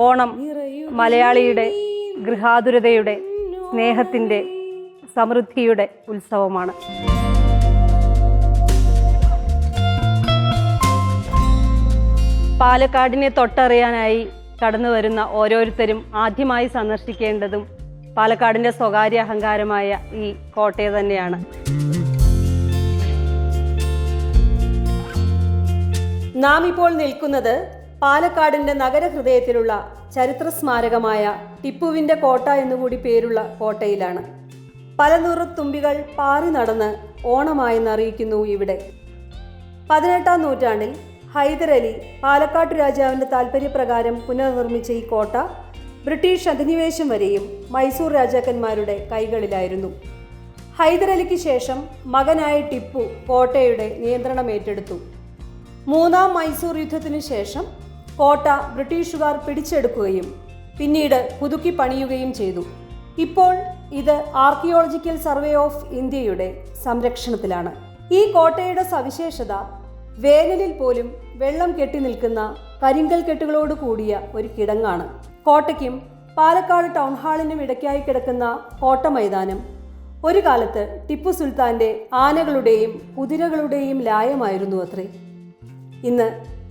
ഓണം മലയാളിയുടെ ഗൃഹാതുരതയുടെ, സ്നേഹത്തിൻ്റെ, സമൃദ്ധിയുടെ ഉത്സവമാണ്. പാലക്കാടിനെ തൊട്ടറിയാനായി കടന്നു വരുന്ന ഓരോരുത്തരും ആദ്യമായി സന്ദർശിക്കേണ്ടതും പാലക്കാടിൻ്റെ സ്വകാര്യ അഹങ്കാരമായ ഈ കോട്ടയെ തന്നെയാണ്. നാം ഇപ്പോൾ നിൽക്കുന്നത് പാലക്കാടിൻ്റെ നഗരഹൃദയത്തിലുള്ള ചരിത്ര സ്മാരകമായ ടിപ്പുവിൻ്റെ കോട്ട എന്നുകൂടി പേരുള്ള കോട്ടയിലാണ്. പല നൂറുത്തുമ്പികൾ പാറി നടന്ന് ഓണമായെന്നറിയിക്കുന്നു ഇവിടെ. 18-ാം നൂറ്റാണ്ടിൽ ഹൈദരലി പാലക്കാട്ടു രാജാവിൻ്റെ താൽപ്പര്യപ്രകാരം പുനർനിർമ്മിച്ച ഈ കോട്ട ബ്രിട്ടീഷ് അധിനിവേശം വരെയും മൈസൂർ രാജാക്കന്മാരുടെ കൈകളിലായിരുന്നു. ഹൈദരലിക്ക് ശേഷം മകനായ ടിപ്പു കോട്ടയുടെ നിയന്ത്രണം ഏറ്റെടുത്തു. 3-ാം മൈസൂർ യുദ്ധത്തിനു ശേഷം കോട്ട ബ്രിട്ടീഷുകാർ പിടിച്ചെടുക്കുകയും പിന്നീട് പുതുക്കി പണിയുകയും ചെയ്തു. ഇപ്പോൾ ഇത് ആർക്കിയോളജിക്കൽ സർവേ ഓഫ് ഇന്ത്യയുടെ സംരക്ഷണത്തിലാണ്. ഈ കോട്ടയുടെ സവിശേഷത വേനലിൽ പോലും വെള്ളം കെട്ടി നിൽക്കുന്ന കരിങ്കൽ കെട്ടുകളോട് കൂടിയ ഒരു കിടങ്ങാണ്. കോട്ടയ്ക്കും പാലക്കാട് ടൗൺ ഹാളിനും ഇടയ്ക്കായി കിടക്കുന്ന കോട്ട മൈതാനം ഒരു കാലത്ത് ടിപ്പു സുൽത്താൻ്റെ ആനകളുടെയും കുതിരകളുടെയും ലായമായിരുന്നു അത്രേ. ഇന്ന്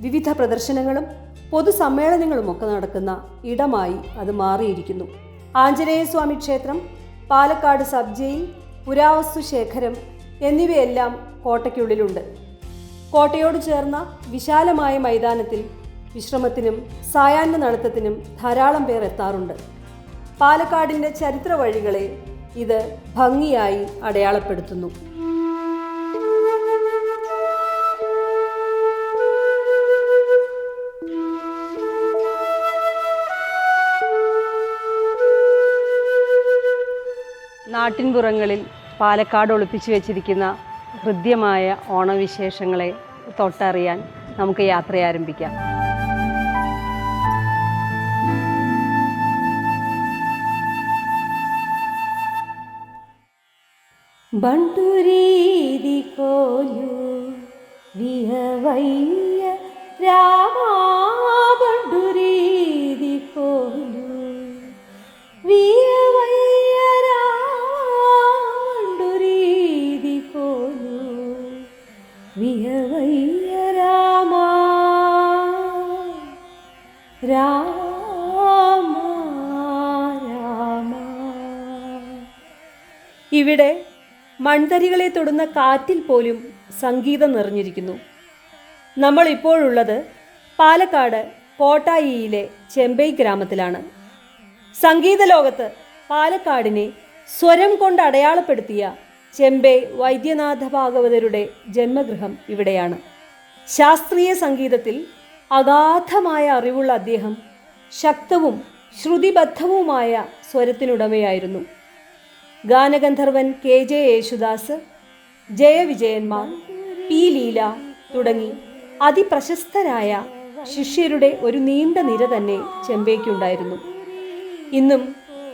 വിവിധ പ്രദർശനങ്ങളും പൊതുസമ്മേളനങ്ങളുമൊക്കെ നടക്കുന്ന ഇടമായി അത് മാറിയിരിക്കുന്നു. ആഞ്ജനേയസ്വാമി ക്ഷേത്രം, പാലക്കാട് സബ് ജയിൽ, പുരാവസ്തു ശേഖരം എന്നിവയെല്ലാം കോട്ടയ്ക്കുള്ളിലുണ്ട്. കോട്ടയോട് ചേർന്ന വിശാലമായ മൈതാനത്തിൽ വിശ്രമത്തിനും സായാഹ്ന നടത്തത്തിനും ധാരാളം പേർ എത്താറുണ്ട്. പാലക്കാടിൻ്റെ ചരിത്ര വഴികളെ ഇത് ഭംഗിയായി അടയാളപ്പെടുത്തുന്നു. നാട്ടിൻപുറങ്ങളിൽ പാലക്കാട് ഒളിപ്പിച്ചു വെച്ചിരിക്കുന്ന ഹൃദ്യമായ ഓണവിശേഷങ്ങളെ തൊട്ടറിയാൻ നമുക്ക് യാത്ര ആരംഭിക്കാം. ബണ്ടുരീതി കോലു വിഹവയ്യ രാമാ, ബണ്ടുരീതി കോലു വിഹവയ്യ രാമാ, ബണ്ടുരീതി കോലു വിഹവയ്യ രാമാ രാമ രാമ. ഇവിടെ മൺതരികളെ തൊടുന്ന കാറ്റിൽ പോലും സംഗീതം നിറഞ്ഞിരിക്കുന്നു. നമ്മൾ ഇപ്പോഴുള്ളത് പാലക്കാട് കോട്ടായിയിലെ ചെമ്പൈ ഗ്രാമത്തിലാണ്. സംഗീത ലോകത്ത് പാലക്കാടിനെ സ്വരം കൊണ്ട് അടയാളപ്പെടുത്തിയ ചെമ്പൈ വൈദ്യനാഥ ഭാഗവതരുടെ ജന്മഗൃഹം ഇവിടെയാണ്. ശാസ്ത്രീയ സംഗീതത്തിൽ അഗാധമായ അറിവുള്ള അദ്ദേഹം ശക്തവും ശ്രുതിബദ്ധവുമായ സ്വരത്തിനുടമയായിരുന്നു. ഗാനഗന്ധർവൻ KJ യേശുദാസ്, ജയവിജയന്മാർ, P. ലീല തുടങ്ങി അതിപ്രശസ്തരായ ശിഷ്യരുടെ ഒരു നീണ്ട നിര തന്നെ ചെമ്പൈക്കുണ്ടായിരുന്നു. ഇന്നും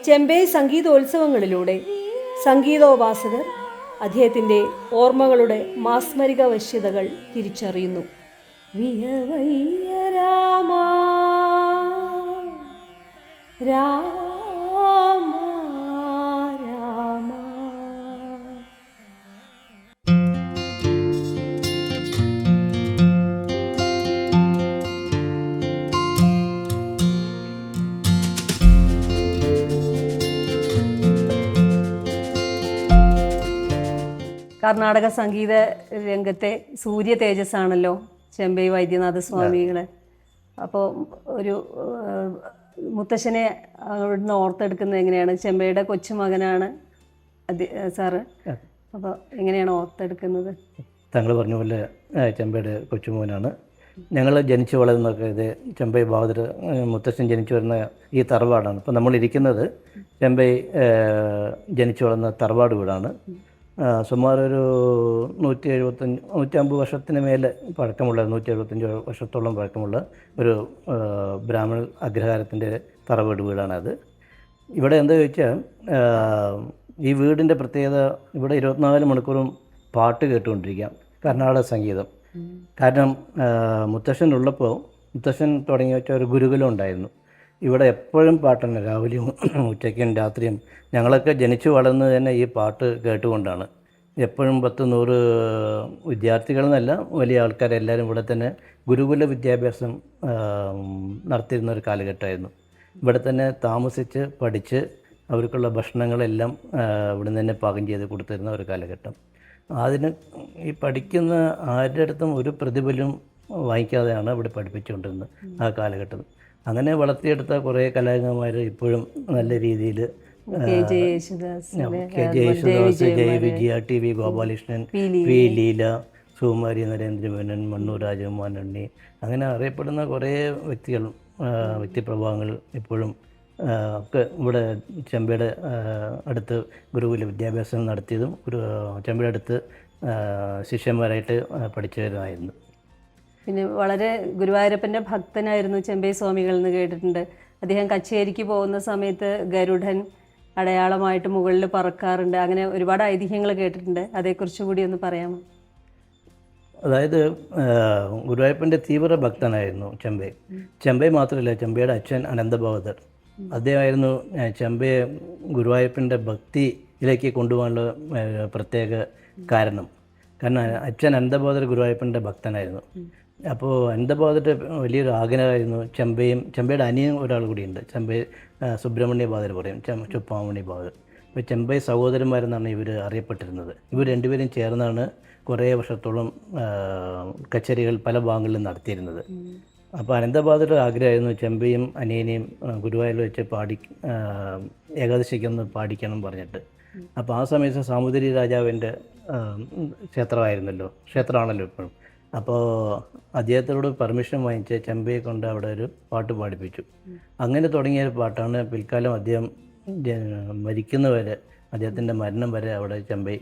ചെമ്പൈ സംഗീതോത്സവങ്ങളിലൂടെ സംഗീതോപാസകർ അദ്ദേഹത്തിൻ്റെ ഓർമ്മകളുടെ മാസ്മരിക വശ്യതകൾ തിരിച്ചറിയുന്നു. വിഹവയ്യ രാമ രാമ രാമ. കർണാടക സംഗീത രംഗത്തെ സൂര്യ തേജസ്സാണല്ലോ ചെമ്പൈ വൈദ്യനാഥ സ്വാമികളെ. അപ്പോൾ ഒരു മുത്തശ്ശനെ അവിടുന്ന് ഓർത്തെടുക്കുന്നത് എങ്ങനെയാണ്? ചെമ്പൈയുടെ കൊച്ചുമകനാണ് സാറ്. അപ്പോൾ എങ്ങനെയാണ് ഓർത്തെടുക്കുന്നത്? താങ്കൾ പറഞ്ഞ പോലെ ചെമ്പൈയുടെ കൊച്ചുമോനാണ്. ഞങ്ങൾ ജനിച്ചു വളരുന്നതൊക്കെ ഇത് ചെമ്പൈ ബഹാദൂർ മുത്തശ്ശൻ ജനിച്ചു വരുന്ന ഈ തറവാടാണ്. ഇപ്പോൾ നമ്മളിരിക്കുന്നത് ചെമ്പൈ ജനിച്ചു വളർന്ന തറവാട് വീടാണ്. സുമാർ ഒരു 150 വർഷത്തിന് മേലെ പഴക്കമുള്ള 175 വർഷത്തോളം പഴക്കമുള്ള ഒരു ബ്രാഹ്മണ അഗ്രഹാരത്തിൻ്റെ തറവാട് വീടാണത്. ഇവിടെ എന്താ ചോദിച്ചാൽ ഈ വീടിൻ്റെ പ്രത്യേകത, ഇവിടെ 24 മണിക്കൂറും പാട്ട് കേട്ടുകൊണ്ടിരിക്കാം, കർണാടക സംഗീതം. കാരണം മുത്തശ്ശൻ ഉള്ളപ്പോൾ മുത്തശ്ശൻ തുടങ്ങി വെച്ച ഒരു ഗുരുകുലം ഉണ്ടായിരുന്നു. ഇവിടെ എപ്പോഴും പാട്ട് തന്നെ, രാവിലെയും ഉച്ചയ്ക്കും രാത്രിയും. ഞങ്ങളൊക്കെ ജനിച്ചു വളർന്നത് തന്നെ ഈ പാട്ട് കേട്ടുകൊണ്ടാണ്. എപ്പോഴും 10-100 വിദ്യാർത്ഥികളെന്നല്ല, വലിയ ആൾക്കാരെല്ലാവരും ഇവിടെ തന്നെ ഗുരുകുല വിദ്യാഭ്യാസം നടത്തിയിരുന്ന ഒരു കാലഘട്ടമായിരുന്നു. ഇവിടെ തന്നെ താമസിച്ച് പഠിച്ച് അവർക്കുള്ള ഭക്ഷണങ്ങളെല്ലാം ഇവിടെ നിന്ന് തന്നെ പാകം ചെയ്ത് കൊടുത്തിരുന്ന ഒരു കാലഘട്ടം. അതിന് ഈ പഠിക്കുന്ന ആരുടെ അടുത്തും ഒരു പ്രതിഫലം വാങ്ങിക്കാതെയാണ് ഇവിടെ പഠിപ്പിച്ചുകൊണ്ടിരുന്നത് ആ കാലഘട്ടത്തിൽ. അങ്ങനെ വളർത്തിയെടുത്ത കുറേ കലാകാരന്മാർ ഇപ്പോഴും നല്ല രീതിയിൽ K J Yesudas, Jaya Vijaya, T V Gopalakrishnan, P Leela, Sukumari Narendramenon, Mannur Rajakumaran Unni, അങ്ങനെ അറിയപ്പെടുന്ന കുറേ വ്യക്തിപ്രഭാവങ്ങൾ ഇപ്പോഴും ഒക്കെ ഇവിടെ ചെമ്പയുടെ അടുത്ത് ഗുരുകുല വിദ്യാഭ്യാസം നടത്തിയതും ചെമ്പയുടെ അടുത്ത് ശിഷ്യന്മാരായിട്ട് പഠിച്ചവരുമായിരുന്നു. പിന്നെ വളരെ ഗുരുവായൂരപ്പൻ്റെ ഭക്തനായിരുന്നു ചെമ്പൈ സ്വാമികൾ എന്ന് കേട്ടിട്ടുണ്ട്. അദ്ദേഹം കച്ചേരിക്ക് പോകുന്ന സമയത്ത് ഗരുഡൻ അടയാളമായിട്ട് മുകളിൽ പറക്കാറുണ്ട്. അങ്ങനെ ഒരുപാട് ഐതിഹ്യങ്ങൾ കേട്ടിട്ടുണ്ട്. അതേക്കുറിച്ച് കൂടി ഒന്ന് പറയാമോ? അതായത് ഗുരുവായൂരപ്പൻ്റെ തീവ്ര ഭക്തനായിരുന്നു ചെമ്പൈ. ചെമ്പൈ മാത്രമല്ല, ചെമ്പയുടെ അച്ഛൻ അനന്തബഹദർ, അദ്ദേഹമായിരുന്നു ചെമ്പയെ ഗുരുവായൂരപ്പൻ്റെ ഭക്തിയിലേക്ക് കൊണ്ടുപോകാനുള്ള പ്രത്യേക കാരണം. അച്ഛൻ അനന്തബഹദർ ഗുരുവായൂരപ്പൻ്റെ ഭക്തനായിരുന്നു. അപ്പോൾ അനന്തബഹദറിൻ്റെ വലിയൊരു ആഗ്രഹമായിരുന്നു ചെമ്പയുടെ അനിയൻ ഒരാൾ കൂടിയുണ്ട്, ചെമ്പൈ സുബ്രഹ്മണ്യ ബഹദർ പറയും, ചുപ്പാമണി ബഹദർ. അപ്പോൾ ചെമ്പൈ സഹോദരന്മാരെന്നാണ് ഇവർ അറിയപ്പെട്ടിരുന്നത്. ഇവർ രണ്ടുപേരും ചേർന്നാണ് കുറേ വർഷത്തോളം കച്ചേരികൾ പല ഭാഗങ്ങളിലും നടത്തിയിരുന്നത്. അപ്പോൾ അനന്തബഹദറുടെ ആഗ്രഹമായിരുന്നു ചെമ്പയും അനിയനെയും ഗുരുവായൂരിൽ വെച്ച് ഏകാദശിക്കൊന്ന് പാടിക്കണം പറഞ്ഞിട്ട്. അപ്പോൾ ആ സമയത്ത് സാമൂതിരി രാജാവിൻ്റെ ക്ഷേത്രമാണല്ലോ ഇപ്പോഴും. അപ്പോൾ അദ്ദേഹത്തോട് പെർമിഷൻ വാങ്ങിച്ച് ചെമ്പയെ കൊണ്ട് അവിടെ ഒരു പാട്ട് പാടിപ്പിച്ചു. അങ്ങനെ തുടങ്ങിയ ഒരു പാട്ടാണ് പിൽക്കാലം അദ്ദേഹം മരിക്കുന്നവരെ, അദ്ദേഹത്തിൻ്റെ മരണം വരെ അവിടെ ചെമ്പൈ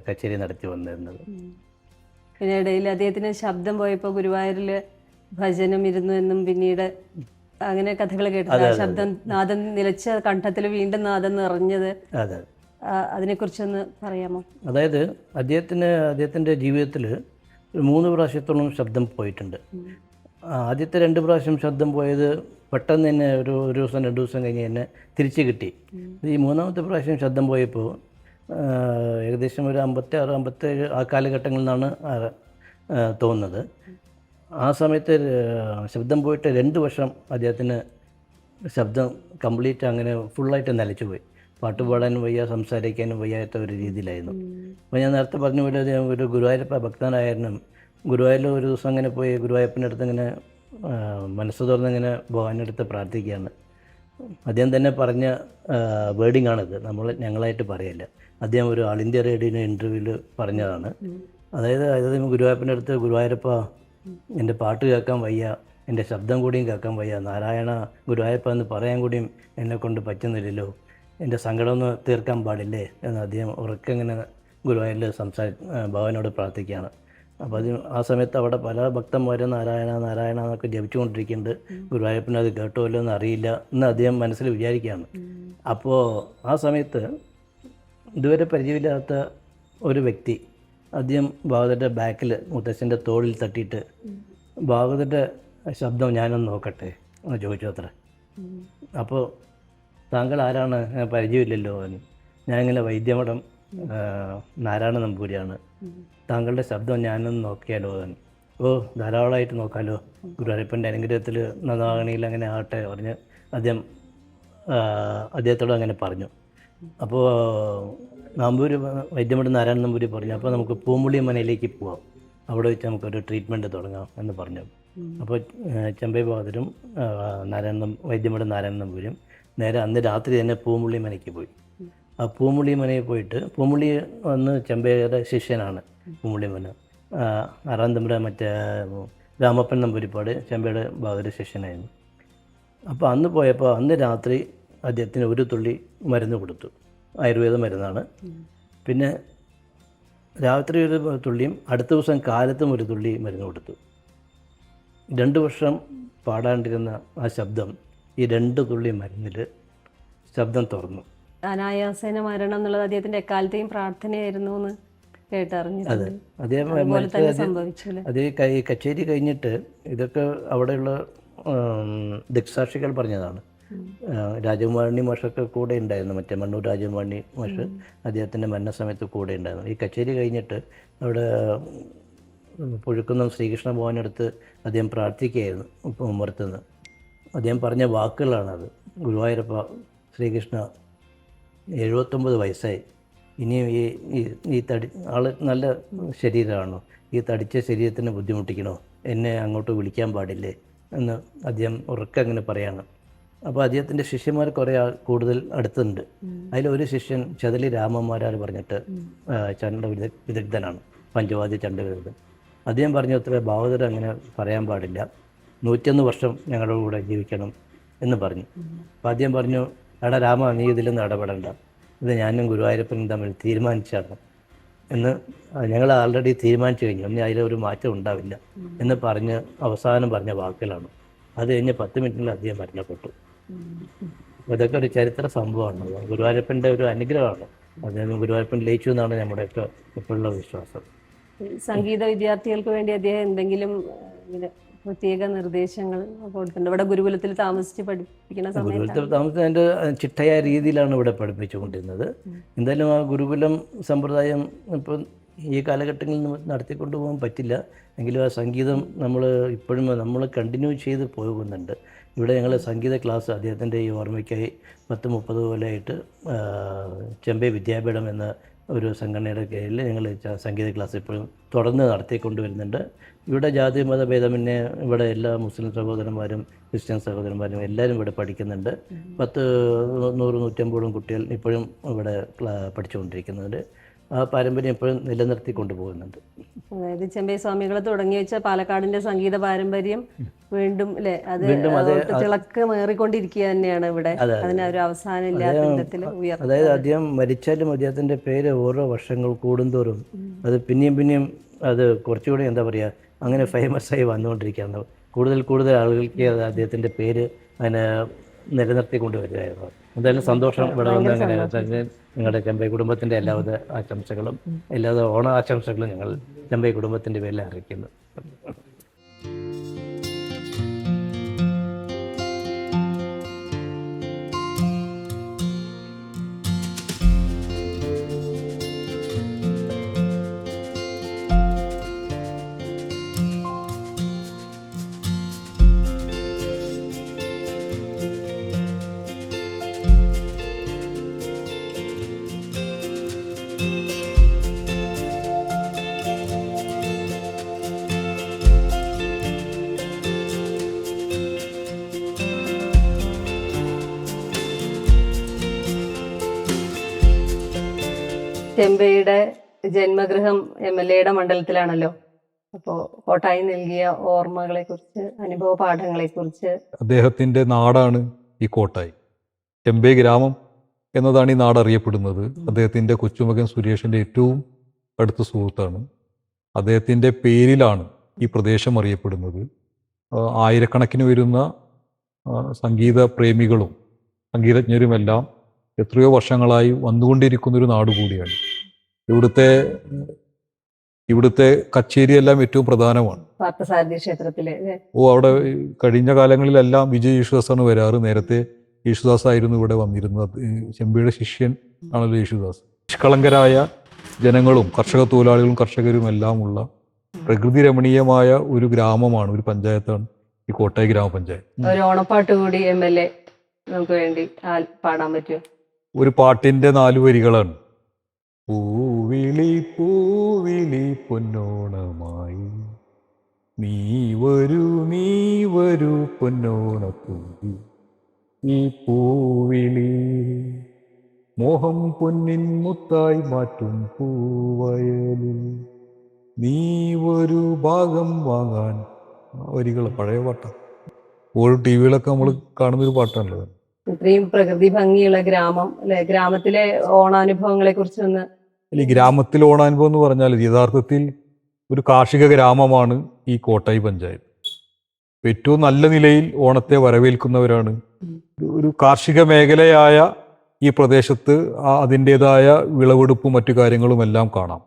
കച്ചേരി നടത്തി വന്നിരുന്നത്. പിന്നെ ഇടയിൽ അദ്ദേഹത്തിന് ശബ്ദം പോയപ്പോൾ ഗുരുവായൂരിൽ ഭജനം ഇരുന്നു എന്നും പിന്നീട് അങ്ങനെ കഥകൾ കേട്ടത്. ശബ്ദം നാദം നിലച്ച കണ്ഠത്തിൽ വീണ്ടും നാദം നിറഞ്ഞത്, അതിനെക്കുറിച്ചൊന്ന് പറയാമോ? അതായത് അദ്ദേഹത്തിൻ്റെ ജീവിതത്തിൽ 3 പ്രാവശ്യത്തോളം ശബ്ദം പോയിട്ടുണ്ട്. ആദ്യത്തെ 2 പ്രാവശ്യം ശബ്ദം പോയത് പെട്ടെന്ന് തന്നെ ഒരു ദിവസം 2 ദിവസം കഴിഞ്ഞ് തന്നെ തിരിച്ച് കിട്ടി. ഈ 3ാമത്തെ പ്രാവശ്യം ശബ്ദം പോയപ്പോൾ ഏകദേശം ഒരു 56-57 ആ കാലഘട്ടങ്ങളിൽ നിന്നാണ് തോന്നുന്നത്. ആ സമയത്ത് ശബ്ദം പോയിട്ട് 2 വർഷം അദ്ദേഹത്തിന് ശബ്ദം കംപ്ലീറ്റ് അങ്ങനെ ഫുള്ളായിട്ട് നിലച്ചു പോയി. പാട്ട് പാടാനും വയ്യ, സംസാരിക്കാനും വയ്യാത്ത ഒരു രീതിയിലായിരുന്നു. അപ്പോൾ ഞാൻ നേരത്തെ പറഞ്ഞ പോലെ ഒരു ഗുരുവായൂരപ്പ ഭക്തനായിരുന്നു. ഗുരുവായൂരിൽ ഒരു ദിവസം അങ്ങനെ പോയി ഗുരുവായൂരപ്പൻ്റെ അടുത്ത് ഇങ്ങനെ മനസ്സ് തുറന്നിങ്ങനെ ഭഗവാൻ്റെ അടുത്ത് പ്രാർത്ഥിക്കുകയാണ്. അദ്ദേഹം തന്നെ പറഞ്ഞ വേർഡിംഗ് ആണിത്, ഞങ്ങളായിട്ട് പറയല്ല. അദ്ദേഹം ഒരു ആൾ ഇന്ത്യ റേഡിയോയുടെ ഇൻ്റർവ്യൂവിൽ പറഞ്ഞതാണ്. അതായത് ഗുരുവായൂരപ്പൻ്റെ അടുത്ത്, ഗുരുവായൂരപ്പ എൻ്റെ പാട്ട് കേൾക്കാൻ വയ്യ, എൻ്റെ ശബ്ദം കൂടിയും കേൾക്കാൻ വയ്യ, നാരായണ ഗുരുവായൂരപ്പ എന്ന് പറയാൻ കൂടിയും എന്നെക്കൊണ്ട് പറ്റുന്നില്ലല്ലോ, എൻ്റെ സങ്കടമൊന്ന് തീർക്കാൻ പാടില്ലേ എന്ന് അദ്ദേഹം ഉറക്കിങ്ങനെ ഗുരുവായൂരിൽ ഭഗവാനോട് പ്രാർത്ഥിക്കുകയാണ്. അപ്പോൾ ആ സമയത്ത് അവിടെ പല ഭക്തന്മാരും നാരായണ നാരായണ എന്നൊക്കെ ജപിച്ചുകൊണ്ടിരിക്കുന്നുണ്ട്. ഗുരുവായൂരപ്പന് അത് കേട്ടുമല്ലോ എന്ന് അറിയില്ല എന്ന് അദ്ദേഹം മനസ്സിൽ വിചാരിക്കുകയാണ്. അപ്പോൾ ആ സമയത്ത് ഇതുവരെ പരിചയമില്ലാത്ത ഒരു വ്യക്തി അദ്ദേഹം ഭാഗവതരുടെ ബാക്കിൽ മുത്തച്ഛൻ്റെ തോളിൽ തട്ടിയിട്ട് ഭാഗവതരുടെ ശബ്ദം ഞാനൊന്ന് നോക്കട്ടെ എന്ന് ചോദിച്ചു അത്ര. അപ്പോൾ താങ്കൾ ആരാണ്, പരിചയമില്ലല്ലോ എന്ന്. ഞാനിങ്ങനെ വൈദ്യമഠം നാരായണ നമ്പൂരിയാണ്, താങ്കളുടെ ശബ്ദം ഞാനൊന്ന് നോക്കിയാലോ എന്ന്. ഓ ധാരാളമായിട്ട് നോക്കാമല്ലോ, ഗുരുവായൂരപ്പൻ്റെ അനുഗ്രഹത്തിൽ നന്നാകണിയിൽ അങ്ങനെ ആകട്ടെ പറഞ്ഞ് അദ്ദേഹത്തോട് അങ്ങനെ പറഞ്ഞു. അപ്പോൾ നമ്പൂരി വൈദ്യമഠം നാരായണ നമ്പൂരി പറഞ്ഞു, അപ്പോൾ നമുക്ക് പൂമ്പുള്ളി മനയിലേക്ക് പോവാം, അവിടെ വെച്ച് നമുക്കൊരു ട്രീറ്റ്മെൻറ്റ് തുടങ്ങാം എന്ന് പറഞ്ഞു. അപ്പോൾ ചെമ്പൈ ബഹദറും വൈദ്യമഠം നാരായണ നമ്പൂരിയും നേരെ അന്ന് രാത്രി തന്നെ പൂമ്പുള്ളി മനയ്ക്ക് പോയി. ആ പൂമ്പുള്ളി മനയിൽ പോയിട്ട്, പൂമ്പുള്ളി വന്ന് ചെമ്പയുടെ ശിഷ്യനാണ് പൂമ്പുള്ളി മന. 6ാം തമ്പുരാൻ രാമപ്പൻ നമ്പൂരിപ്പാട് ചെമ്പയുടെ ബഹദർ ശിഷ്യനായിരുന്നു. അപ്പോൾ അന്ന് പോയപ്പോൾ അന്ന് രാത്രി അദ്ദേഹത്തിന് ഒരു തുള്ളി മരുന്ന് കൊടുത്തു, ആയുർവേദ മരുന്നാണ്. പിന്നെ രാത്രി ഒരു തുള്ളിയും അടുത്ത ദിവസം കാലത്തും ഒരു തുള്ളി മരുന്ന് കൊടുത്തു. 2 വർഷം പാടാണ്ടിരുന്ന ആ ശബ്ദം ഈ 2 തുള്ളി മരുന്നിൽ ശബ്ദം തുറന്നു. അനായാസേന മരണം എന്നുള്ളത് അദ്ദേഹത്തിൻ്റെ എക്കാലത്തെയും പ്രാർത്ഥനയായിരുന്നു എന്ന് കേട്ടറിഞ്ഞു. അതെ, അദ്ദേഹം അത് കച്ചേരി കഴിഞ്ഞിട്ട് ഇതൊക്കെ അവിടെയുള്ള ദിക്സാക്ഷികൾ പറഞ്ഞതാണ്. രാജകുമാരണി മാഷൊക്കെ കൂടെ ഉണ്ടായിരുന്നു, മറ്റേ മണ്ണൂർ രാജകുമാരണി മാഷ് അദ്ദേഹത്തിൻ്റെ മരണസമയത്ത് കൂടെ ഉണ്ടായിരുന്നു. ഈ കച്ചേരി കഴിഞ്ഞിട്ട് അവിടെ പുഴുക്കുന്നം ശ്രീകൃഷ്ണ ഭവനടുത്ത് അദ്ദേഹം പ്രാർത്ഥിക്കുകയായിരുന്നു ഉമ്മറത്തുനിന്ന്. അദ്ദേഹം പറഞ്ഞ വാക്കുകളാണത്. ഗുരുവായൂരപ്പ ശ്രീകൃഷ്ണ 79 വയസ്സായി, ഇനിയും ഈ തടി ആൾ നല്ല ശരീരമാണോ, ഈ തടിച്ച ശരീരത്തിന് ബുദ്ധിമുട്ടിക്കണോ, എന്നെ അങ്ങോട്ട് വിളിക്കാൻ പാടില്ലേ എന്ന് അദ്ദേഹം ഉറക്കെ അങ്ങനെ പറയാണ്. അപ്പോൾ അദ്ദേഹത്തിൻ്റെ ശിഷ്യന്മാർ കുറേ കൂടുതൽ അടുത്തുണ്ട്. അതിലൊരു ശിഷ്യൻ ചതലി രാമന്മാരാർ പറഞ്ഞിട്ട് ചണ്ട വിദഗ്ധനാണ്, പഞ്ചവാദ്യ ചണ്ട വിദഗ്ധൻ. അദ്ദേഹം പറഞ്ഞു അത്ര ഭാവതർ അങ്ങനെ പറയാൻ പാടില്ല, 101 വർഷം ഞങ്ങളുടെ കൂടെ ജീവിക്കണം എന്ന് പറഞ്ഞു. അപ്പോൾ അദ്ദേഹം പറഞ്ഞു, എടാ രാമ, നീ ഇതിലൊന്നും ഇടപെടണ്ട, ഇത് ഞാനും ഗുരുവായൂരപ്പനും തമ്മിൽ തീരുമാനിച്ചാണ് എന്ന്, ഞങ്ങൾ ആൾറെഡി തീരുമാനിച്ചു കഴിഞ്ഞു, ഇനി അതിലൊരു മാറ്റം ഉണ്ടാവില്ല എന്ന് പറഞ്ഞ് അവസാനം പറഞ്ഞ വാക്കുകളാണ്. അത് കഴിഞ്ഞ് 10 മിനിറ്റിൽ അദ്ദേഹം മരണപ്പെട്ടു. ഇതൊക്കെ ഒരു ചരിത്ര സംഭവമാണ്, ഗുരുവായൂരപ്പൻ്റെ ഒരു അനുഗ്രഹമാണ്. അദ്ദേഹം ഗുരുവായൂരപ്പൻ ലയിച്ചു എന്നാണ് നമ്മുടെയൊക്കെ എപ്പോഴുള്ള വിശ്വാസം. സംഗീത വിദ്യാർത്ഥികൾക്ക് വേണ്ടി അദ്ദേഹം എന്തെങ്കിലും പ്രത്യേക നിർദ്ദേശങ്ങൾ കൊടുത്തിട്ടുണ്ട്? ഇവിടെ ഗുരുകുലത്തിൽ താമസിച്ച് പഠിപ്പിക്കുന്ന സമയത്ത് ഗുരുകുലത്തിൽ താമസിച്ചതിൻ്റെ ചിട്ടയായ രീതിയിലാണ് ഇവിടെ പഠിപ്പിച്ചുകൊണ്ടിരുന്നത്. എന്തായാലും ആ ഗുരുകുലം സമ്പ്രദായം ഇപ്പം ഈ കാലഘട്ടങ്ങളിൽ നടത്തിക്കൊണ്ടു പോകാൻ പറ്റില്ല എങ്കിലും ആ സംഗീതം നമ്മൾ ഇപ്പോഴും നമ്മൾ കണ്ടിന്യൂ ചെയ്ത് പോകുന്നുണ്ട്. ഇവിടെ ഞങ്ങൾ സംഗീത ക്ലാസ് അദ്ദേഹത്തിൻ്റെ ഈ ഓർമ്മയ്ക്കായി 10-30 കൊല്ലമായിട്ട് ചെമ്പൈ വിദ്യാപീഠം എന്ന ഒരു സംഘടനയുടെ കീഴിൽ ഞങ്ങൾ സംഗീത ക്ലാസ് ഇപ്പോഴും തുടർന്ന് നടത്തിക്കൊണ്ടുവരുന്നുണ്ട്. ഇവിടെ ജാതി മതഭേദമന്യേ ഇവിടെ എല്ലാ മുസ്ലിം സഹോദരന്മാരും ക്രിസ്ത്യൻ സഹോദരന്മാരും എല്ലാവരും ഇവിടെ പഠിക്കുന്നുണ്ട്. 100-150 കുട്ടികൾ ഇപ്പോഴും ഇവിടെ പഠിച്ചുകൊണ്ടിരിക്കുന്നുണ്ട്. ആ പാരമ്പര്യം ഇപ്പോഴും നിലനിർത്തി കൊണ്ടുപോകുന്നുണ്ട്. അതായത് ചെമ്പൈ സ്വാമികൾ തുടങ്ങി വെച്ച പാലക്കാടിന്റെ സംഗീത പാരമ്പര്യം വീണ്ടും അല്ലേ, അത് തിളക്കമേറിക്കൊണ്ടിരിക്കുക തന്നെയാണ് ഇവിടെ. അതിനൊരു അവസാനം ഇല്ലാത്ത വിധത്തിൽ ഉയർത്തും. അതായത് അദ്ദേഹം മരിച്ചാലും അദ്ദേഹത്തിൻ്റെ പേര് ഓരോ വർഷങ്ങൾ കൂടുന്തോറും അത് പിന്നെയും അത് കുറച്ചുകൂടി എന്താ പറയുക, അങ്ങനെ ഫേമസായി വന്നുകൊണ്ടിരിക്കുകയാണ്. കൂടുതൽ ആളുകൾക്ക് അദ്ദേഹത്തിൻ്റെ പേര് അങ്ങനെ നിലനിർത്തി കൊണ്ടുവരികയായിരുന്നു. എന്തായാലും സന്തോഷം ഇവിടെ വന്ന് അങ്ങനെ നിങ്ങളുടെ ചെമ്പൈ കുടുംബത്തിൻ്റെ എല്ലാവിധ ആശംസകളും എല്ലാവിധ ഓണ ആശംസകളും ഞങ്ങൾ ചെമ്പൈ കുടുംബത്തിൻ്റെ പേരിൽ അറിയിക്കുന്നു. ചെമ്പൈയുടെ ജന്മഗൃഹം MLA-യുടെ മണ്ഡലത്തിലാണല്ലോ. അപ്പോൾ കോട്ടായി നൽകിയ ഓർമ്മകളെ കുറിച്ച്, അനുഭവ പാഠങ്ങളെ കുറിച്ച്. അദ്ദേഹത്തിൻ്റെ നാടാണ് ഈ കോട്ടായി. ചെമ്പൈ ഗ്രാമം എന്നതാണ് ഈ നാട് അറിയപ്പെടുന്നത്. അദ്ദേഹത്തിൻ്റെ കൊച്ചുമകൻ സുരേഷിൻ്റെ ഏറ്റവും അടുത്ത സുഹൃത്താണ്. അദ്ദേഹത്തിൻ്റെ പേരിലാണ് ഈ പ്രദേശം അറിയപ്പെടുന്നത്. ആയിരക്കണക്കിന് വരുന്ന സംഗീത പ്രേമികളും സംഗീതജ്ഞരുമെല്ലാം എത്രയോ വർഷങ്ങളായി വന്നുകൊണ്ടിരിക്കുന്നൊരു നാട് കൂടിയാണ്. ഇവിടുത്തെ കച്ചേരിയെല്ലാം ഏറ്റവും പ്രധാനമാണ്. അവിടെ കഴിഞ്ഞ കാലങ്ങളിലെല്ലാം വിജയ് യേശുദാസാണ് വരാറ്. നേരത്തെ യേശുദാസ് ആയിരുന്നു ഇവിടെ വന്നിരുന്നത്. ചെമ്പൈയുടെ ശിഷ്യൻ ആണല്ലോ യേശുദാസ്. നിഷ്കളങ്കരായ ജനങ്ങളും കർഷക തൊഴിലാളികളും കർഷകരും എല്ലാം ഉള്ള പ്രകൃതി രമണീയമായ ഒരു ഗ്രാമമാണ്, ഒരു പഞ്ചായത്താണ് ഈ കോട്ടായി ഗ്രാമപഞ്ചായത്ത്. ഒരു ഓണപ്പാട്ട് കൂടി MLA നമുക്ക് വേണ്ടി പാടാൻ പറ്റുമോ? ഒരു പാട്ടിൻ്റെ 4 വരികളാണ്. പൂവിളി പൂവിളി പൊന്നോണമായി നീ വരൂ പൊന്നോണപ്പൂവി, ഈ പൂവിളി മോഹം പൊന്നിൻ മുത്തായി മാറ്റും പൂവയലിൽ നീ ഒരു ഭാഗം വാങ്ങാൻ. വരികൾ പഴയ പാട്ടാണ്. ഓരോ TV-യിലൊക്കെ നമ്മൾ കാണുന്നൊരു പാട്ടാണല്ലോ. ഇത്രയും പ്രകൃതി ഭംഗിയുള്ള ഗ്രാമം അല്ലെ, ഗ്രാമത്തിലെ ഓണാനുഭവങ്ങളെ കുറിച്ചൊന്ന്. ഈ ഗ്രാമത്തിലെ ഓണാനുഭവം എന്ന് പറഞ്ഞാൽ യഥാർത്ഥത്തിൽ ഒരു കാർഷിക ഗ്രാമമാണ് ഈ കോട്ടായി പഞ്ചായത്ത്. ഏറ്റവും നല്ല നിലയിൽ ഓണത്തെ വരവേൽക്കുന്നവരാണ്. ഒരു കാർഷിക മേഖലയായ ഈ പ്രദേശത്ത് അതിൻ്റെതായ വിളവെടുപ്പും മറ്റു കാര്യങ്ങളുമെല്ലാം കാണാം.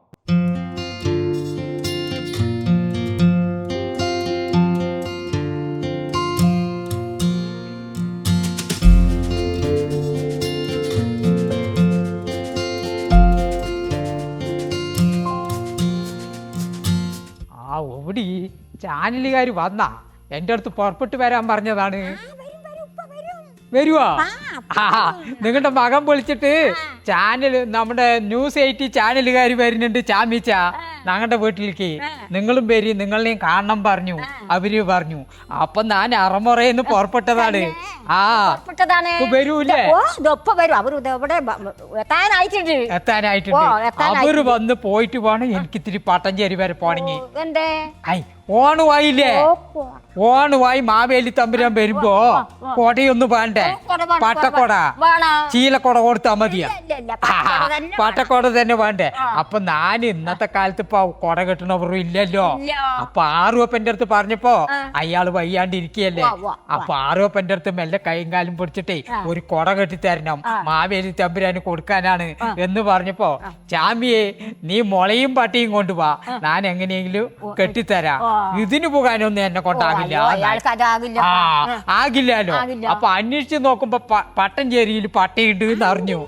എവിടെ ചാനലുകാർ വന്നാ എൻ്റെ അടുത്ത് പുറപ്പെട്ട് വരാൻ പറഞ്ഞതാണ്. വരുവാ? നിങ്ങളുടെ മകൻ വിളിച്ചിട്ട് ചാനൽ നമ്മുടെ ന്യൂസ് 8 ചാനലുകാർ വരുന്നുണ്ട് ചാമിച്ച ഞങ്ങളുടെ വീട്ടിലേക്ക്, നിങ്ങളും വരി, നിങ്ങളെയും കാണണം പറഞ്ഞു അവര് പറഞ്ഞു. അപ്പൊ ഞാൻ അറമുറയെന്ന് പുറപ്പെട്ടതാണ്. വരൂലേ? എത്താനായിട്ടുണ്ട്. അവര് വന്ന് പോയിട്ട് വേണം എനിക്ക് ഇത്തിരി പട്ടഞ്ചേരി വരെ പോണെങ്കിൽ. ഓണുവായില്ലേ? ഓണുവായി മാവേലി തമ്പുരാൻ വരുമ്പോ കൊടയൊന്നും വേണ്ടേ? പട്ടക്കൊട, ചീലക്കൊട കൊടുത്താ മതിയാ? പട്ടക്കൊട തന്നെ വേണ്ടേ? അപ്പൊ ഞാൻ ഇന്നത്തെ കാലത്ത് ഇപ്പൊ കൊട കെട്ടണവരും ഇല്ലല്ലോ. അപ്പൊ ആറുവപ്പന്റെ അടുത്ത് പറഞ്ഞപ്പോ അയാള് വയ്യാണ്ടിരിക്കയല്ലേ. അപ്പൊ ആറുവപ്പന്റെ അടുത്ത് മെല്ലെ കൈയും കാലും പിടിച്ചിട്ടേ ഒരു കൊട കെട്ടിത്തരണം, മാവേലി തമ്പുരാന് കൊടുക്കാനാണ് എന്ന് പറഞ്ഞപ്പോ, ചാമിയെ നീ മുളയും പട്ടിയും കൊണ്ടുപോവാ, ഞാൻ എങ്ങനെയെങ്കിലും കെട്ടിത്തരാം, ഇതിന് പോകാനൊന്നും എന്നെ കൊണ്ടാകില്ല. ആകില്ലല്ലോ. അപ്പൊ അന്വേഷിച്ച് നോക്കുമ്പോ പട്ടഞ്ചേരിയിൽ പട്ടയുണ്ട് എന്ന് അറിഞ്ഞു.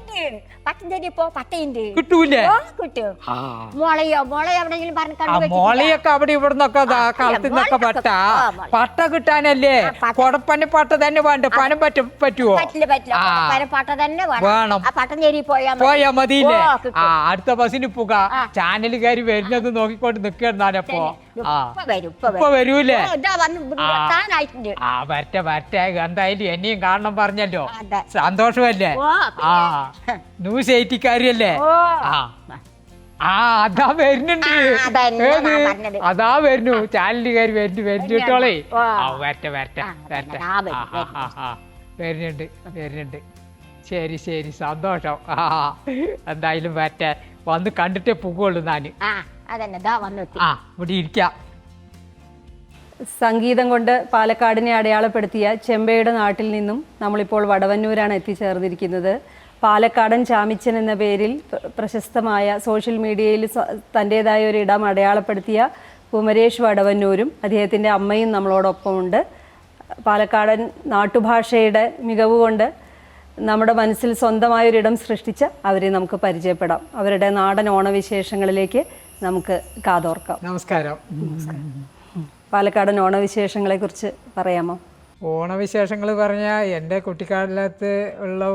കിട്ടൂലേ? മോളയൊക്കെ അവിടെ ഇവിടുന്നൊക്കെ കളത്തിന്നൊക്കെ പട്ട കിട്ടാനല്ലേ? കൊടപ്പന്നെ പട്ട തന്നെ വേണ്ട, പനം പറ്റുമോ? വേണം. പോയാ മതിയില്ലേ? അടുത്ത ബസ്സിന് പോക. ചാനലുകാർ വരുന്നത് നോക്കിക്കൊണ്ട് നിൽക്കുന്നപ്പോ ഇപ്പൊ വരൂലേ? വരട്ടെ വരട്ടെ, എന്തായാലും എന്നെയും കാണണം പറഞ്ഞല്ലോ, സന്തോഷമല്ലേ? ന്യൂസ് 8 അതാ വരുന്നുണ്ട്. അതാ വരുന്നു, ചാനലുകാർ വരുന്നിട്ടോളേ. വരട്ടെ വരട്ടെ വരട്ടെ. വരുന്നുണ്ട്. ശരി ശരി, സന്തോഷം. എന്തായാലും വരട്ടെ, വന്ന് കണ്ടിട്ടേ പോകുള്ളൂ ഞാന്. ഇവിടെ ഇരിക്കാം. സംഗീതം കൊണ്ട് പാലക്കാടിനെ അടയാളപ്പെടുത്തിയ ചെമ്പയുടെ നാട്ടിൽ നിന്നും നമ്മളിപ്പോൾ വടവന്നൂരാണ് എത്തിച്ചേർന്നിരിക്കുന്നത്. പാലക്കാടൻ ചാമിച്ചൻ എന്ന പേരിൽ പ്രശസ്തമായ സോഷ്യൽ മീഡിയയിൽ തൻ്റേതായ ഒരു ഇടം അടയാളപ്പെടുത്തിയ കുമരേഷ് വടവന്നൂരും അദ്ദേഹത്തിൻ്റെ അമ്മയും നമ്മളോടൊപ്പമുണ്ട്. പാലക്കാടൻ നാട്ടുഭാഷയുടെ മികവ് കൊണ്ട് നമ്മുടെ മനസ്സിൽ സ്വന്തമായൊരിടം സൃഷ്ടിച്ച അവരെ നമുക്ക് പരിചയപ്പെടാം. അവരുടെ നാടൻ ഓണവിശേഷങ്ങളിലേക്ക് നമുക്ക് കാതോർക്കാം. നമസ്കാരം. പാലക്കാടൻ ഓണവിശേഷങ്ങളെക്കുറിച്ച് പറയാമോ? ഓണവിശേഷങ്ങൾ പറഞ്ഞാൽ എൻ്റെ കുട്ടിക്കാലത്ത് ഉള്ള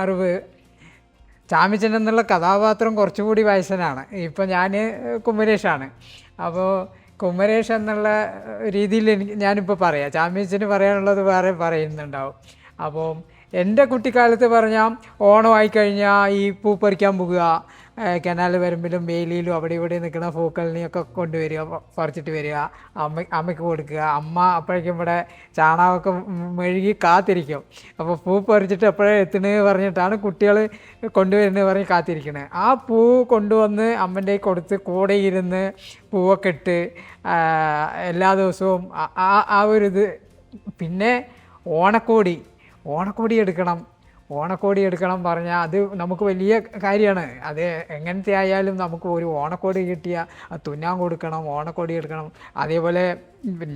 അറിവ്, ചാമിച്ചൻ എന്നുള്ള കഥാപാത്രം കുറച്ചുകൂടി വയസ്സനാണ്. ഇപ്പം ഞാൻ കുമരേഷാണ്. അപ്പോൾ കുമരേഷ് എന്നുള്ള രീതിയിൽ ഞാനിപ്പോൾ പറയാം, ചാമിച്ചന് പറയാനുള്ളത് വേറെ പറയുന്നുണ്ടാവും. അപ്പോൾ എൻ്റെ കുട്ടിക്കാലത്ത് പറഞ്ഞാൽ ഓണമായി കഴിഞ്ഞാൽ ഈ പൂ പറിക്കാൻ പോകുക, കനാൽ വരമ്പിലും വേലിയിലും അവിടെ ഇവിടെ നിൽക്കുന്ന പൂക്കളിനെയൊക്കെ കൊണ്ടുവരിക, പറിച്ചിട്ട് വരിക, അമ്മയ്ക്ക് കൊടുക്കുക. അമ്മ അപ്പോഴേക്കും ഇവിടെ ചാണകമൊക്കെ മെഴുകി കാത്തിരിക്കും. അപ്പോൾ പൂ പറിച്ചിട്ട് എപ്പോഴേ എത്തണേ പറഞ്ഞിട്ടാണ് കുട്ടികൾ കൊണ്ടുവരുന്നത് പറഞ്ഞ് കാത്തിരിക്കണേ. ആ പൂ കൊണ്ടുവന്ന് അമ്മൻ്റെ കൊടുത്ത് കൂടെ ഇരുന്ന് പൂവൊക്കെ ഇട്ട് എല്ലാ ദിവസവും ആ ഒരു ഇത്. പിന്നെ ഓണക്കോടി എടുക്കണം പറഞ്ഞാൽ അത് നമുക്ക് വലിയ കാര്യമാണ്. അത് എങ്ങനത്തെ ആയാലും നമുക്ക് ഒരു ഓണക്കോടി കിട്ടിയാൽ അത് തുന്നാൻ കൊടുക്കണം, ഓണക്കോടി എടുക്കണം. അതേപോലെ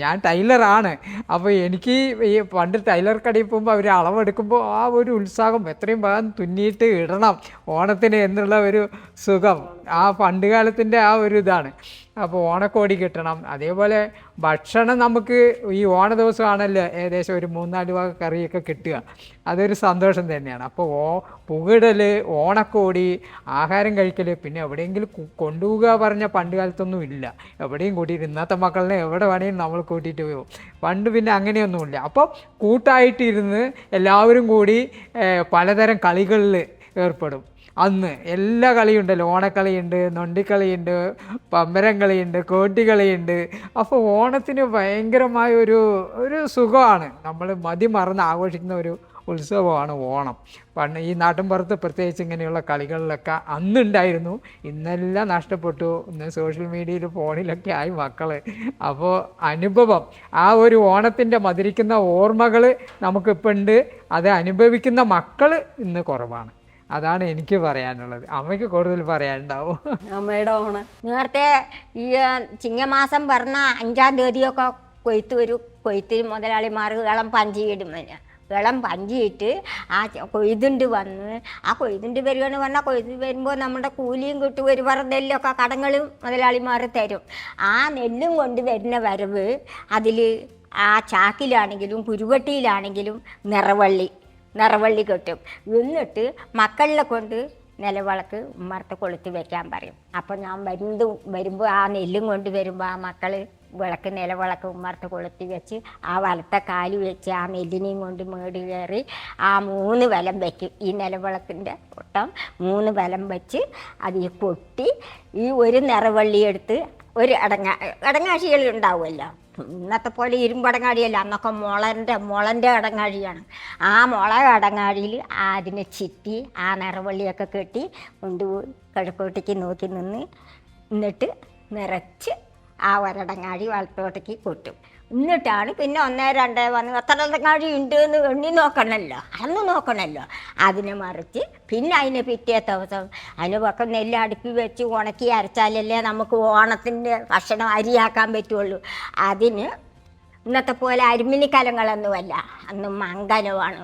ഞാൻ ടൈലറാണ്. അപ്പോൾ എനിക്ക് ഈ പണ്ട് ടൈലർ കടയിൽ പോകുമ്പോൾ അവർ അളവെടുക്കുമ്പോൾ ആ ഒരു ഉത്സാഹം, എത്രയും വേഗം തുന്നിയിട്ട് ഇടണം ഓണത്തിന് എന്നുള്ള ഒരു സുഖം, ആ പണ്ട് കാലത്തിൻ്റെ ആ ഒരു ഇതാണ്. അപ്പോൾ ഓണക്കോടി കിട്ടണം. അതേപോലെ ഭക്ഷണം നമുക്ക് ഈ ഓണ ദിവസമാണല്ലോ ഏകദേശം ഒരു 3-4 വക കറിയൊക്കെ കിട്ടുക, അതൊരു സന്തോഷം തന്നെയാണ്. അപ്പോൾ പുകിടൽ, ഓണക്കോടി, ആഹാരം കഴിക്കൽ, പിന്നെ എവിടെയെങ്കിലും കൊണ്ടുപോകുക പറഞ്ഞാൽ പണ്ട് കാലത്തൊന്നും ഇല്ല. എവിടെയും കൂട്ടിയിട്ട് ഇന്നത്തെ മക്കളിനെ എവിടെ വേണമെങ്കിലും നമ്മൾ കൂട്ടിയിട്ട് പോകും. പണ്ട് പിന്നെ അങ്ങനെയൊന്നുമില്ല. അപ്പോൾ കൂട്ടായിട്ടിരുന്ന് എല്ലാവരും കൂടി പലതരം കളികളിൽ ഏർപ്പെടും. അന്ന് എല്ലാ കളിയുണ്ടല്ലോ, ഓണക്കളിയുണ്ട്, നൊണ്ടിക്കളിയുണ്ട്, പമ്പരം കളിയുണ്ട്, കോട്ടിക്കളിയുണ്ട്. അപ്പോൾ ഓണത്തിന് ഭയങ്കരമായ ഒരു സുഖമാണ്. നമ്മൾ മറന്ന് ആഘോഷിക്കുന്ന ഒരു ഉത്സവമാണ് ഓണം. പണ്ട് ഈ നാട്ടിൻപുറത്ത് പ്രത്യേകിച്ച് ഇങ്ങനെയുള്ള കളികളിലൊക്കെ അന്നുണ്ടായിരുന്നു. ഇന്നെല്ലാം നഷ്ടപ്പെട്ടു. ഇന്ന് സോഷ്യൽ മീഡിയയിൽ ഫോണിലൊക്കെ ആയി മക്കൾ. അപ്പോൾ അനുഭവം, ആ ഒരു ഓണത്തിൻ്റെ മധുരിക്കുന്ന ഓർമ്മകൾ നമുക്കിപ്പോൾ ഉണ്ട്. അത് അനുഭവിക്കുന്ന മക്കൾ ഇന്ന് കുറവാണ്. അതാണ് എനിക്ക് പറയാനുള്ളത്. അമ്മയ്ക്ക് കൂടുതൽ പറയാനുണ്ടാവും. അമ്മയുടെ ഓണം നേരത്തെ ഈ ചിങ്ങമാസം പറഞ്ഞ 5-ാം തീയതിയൊക്കെ കൊയ്ത്ത് വരും. കൊയ്ത്ത് മുതലാളിമാർ ഇളം പഞ്ചിയിടും. ഇളം പഞ്ചിയിട്ട് ആ കൊയ്തുണ്ട് വന്ന് ആ കൊയ്തുണ്ട് വരികയെന്ന് പറഞ്ഞാൽ കൊയ്ത് വരുമ്പോൾ നമ്മുടെ കൂലിയും കിട്ടും, ഒരു പറ നെല്ലൊക്കെ കടങ്ങളും മുതലാളിമാർ തരും. ആ നെല്ലും കൊണ്ട് വരുന്ന വരവ് അതിൽ ആ ചാക്കിലാണെങ്കിലും കുരുവട്ടിയിലാണെങ്കിലും നിറവള്ളി കിട്ടും. എന്നിട്ട് മക്കളിലെ കൊണ്ട് നിലവിളക്ക് ഉമ്മർത്ത് കൊളുത്തി വെക്കാൻ പറയും. അപ്പോൾ ഞാൻ വരുമ്പോൾ ആ നെല്ലും കൊണ്ട് വരുമ്പോൾ ആ മക്കൾ നിലവിളക്ക് ഉമ്മർത്ത് കൊളുത്തി വെച്ച് ആ വലത്തെ കാല് വെച്ച് ആ നെല്ലിനെയും കൊണ്ട് മേടി കയറി ആ 3 വലം വയ്ക്കും. ഈ നിലവിളക്കിൻ്റെ ഒട്ടം 3 വലം വെച്ച് അത് ഈ കൊട്ടി ഈ ഒരു നിറവള്ളി എടുത്ത് ഒരു അടങ്ങാഴികൾ ഉണ്ടാവുമല്ലോ, ഇന്നത്തെ പോലെ ഇരുമ്പടങ്ങാഴിയല്ല, അന്നൊക്കെ മുളൻ്റെ അടങ്ങാഴിയാണ്. ആ അടങ്ങാഴിയിൽ അതിനെ ചുറ്റി ആ നിറവള്ളിയൊക്കെ കെട്ടി കൊണ്ടുപോയി കിഴക്കോട്ടേക്ക് നോക്കി നിന്ന് എന്നിട്ട് നിറച്ച് ആ ഒരടങ്ങാഴി വലത്തോട്ടേക്ക് കൊട്ടും. എന്നിട്ടാണ് പിന്നെ 1, 2 വന്ന് എത്ര അടങ്ങാഴി ഉണ്ട് എന്ന് എണ്ണി നോക്കണമല്ലോ, അന്ന് നോക്കണമല്ലോ. അതിനെ മറിച്ച് പിന്നെ അതിനെ പിറ്റേ ദിവസം അതിന് പക്ക നെല്ല് അടുപ്പി വെച്ച് ഉണക്കി അരച്ചാലല്ലേ നമുക്ക് ഓണത്തിൻ്റെ ഭക്ഷണം അരിയാക്കാൻ പറ്റുള്ളൂ. അതിന് ഇന്നത്തെ പോലെ അരുമിനി കലങ്ങളൊന്നുമല്ല, അന്ന് മങ്കനമാണ്.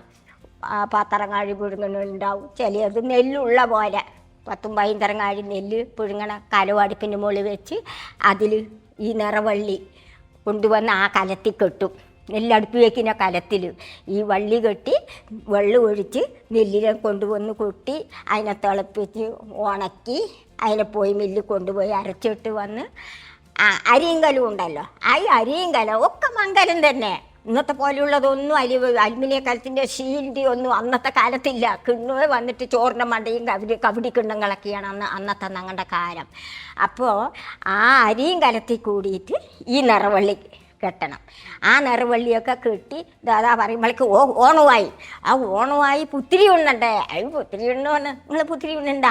പത്തറങ്ങാഴി പുഴുങ്ങണുണ്ടാവും, ചിലത് നെല്ലുള്ള പോലെ 10 15 നെല്ല് പുഴുങ്ങണ കലം അടുപ്പിൻ്റെ മുകളിൽ വെച്ച് അതിൽ ഈ നിറവള്ളി കൊണ്ടുവന്ന് ആ കലത്തിൽ കെട്ടും. നെല്ലടുപ്പ് വയ്ക്കുന്ന കലത്തിൽ ഈ വള്ളി കെട്ടി വെള്ളം ഒഴിച്ച് നെല്ലിനെ കൊണ്ടുവന്ന് കൊട്ടി അതിനെ തിളപ്പിച്ച് ഉണക്കി അതിനെ പോയി മില്ലിൽ കൊണ്ടുപോയി അരച്ചിട്ട് വന്ന് അരിയും കലം ഉണ്ടല്ലോ, ആ അരിയും കലം ഒക്കെ മങ്കലം തന്നെ. ഇന്നത്തെ പോലെയുള്ളതൊന്നും അലുമിനിയ കലത്തിൻ്റെ ഷീൽഡ് ഒന്നും അന്നത്തെ കാലത്തില്ല. കിണ്ണുവേ വന്നിട്ട് ചോറിൻ്റെ മണ്ടയും കബഡി കിണ്ണങ്ങളൊക്കെയാണ് അന്നത്തെ ഞങ്ങളുടെ കാലം. അപ്പോൾ ആ അരിയും കലത്തിൽ കൂടിയിട്ട് ഈ നിറവള്ളി കെട്ടണം. ആ നിറവള്ളിയൊക്കെ കെട്ടി ദാദാ പറയുമ്പോഴേക്ക് ഓണമായി. ആ ഓണമായി പുത്തിരി ഉണ്ണണ്ടേ? പുത്തിരി ഉണ്ണോന്ന് നിങ്ങൾ പുത്തിരി ഉണ്ണണ്ട?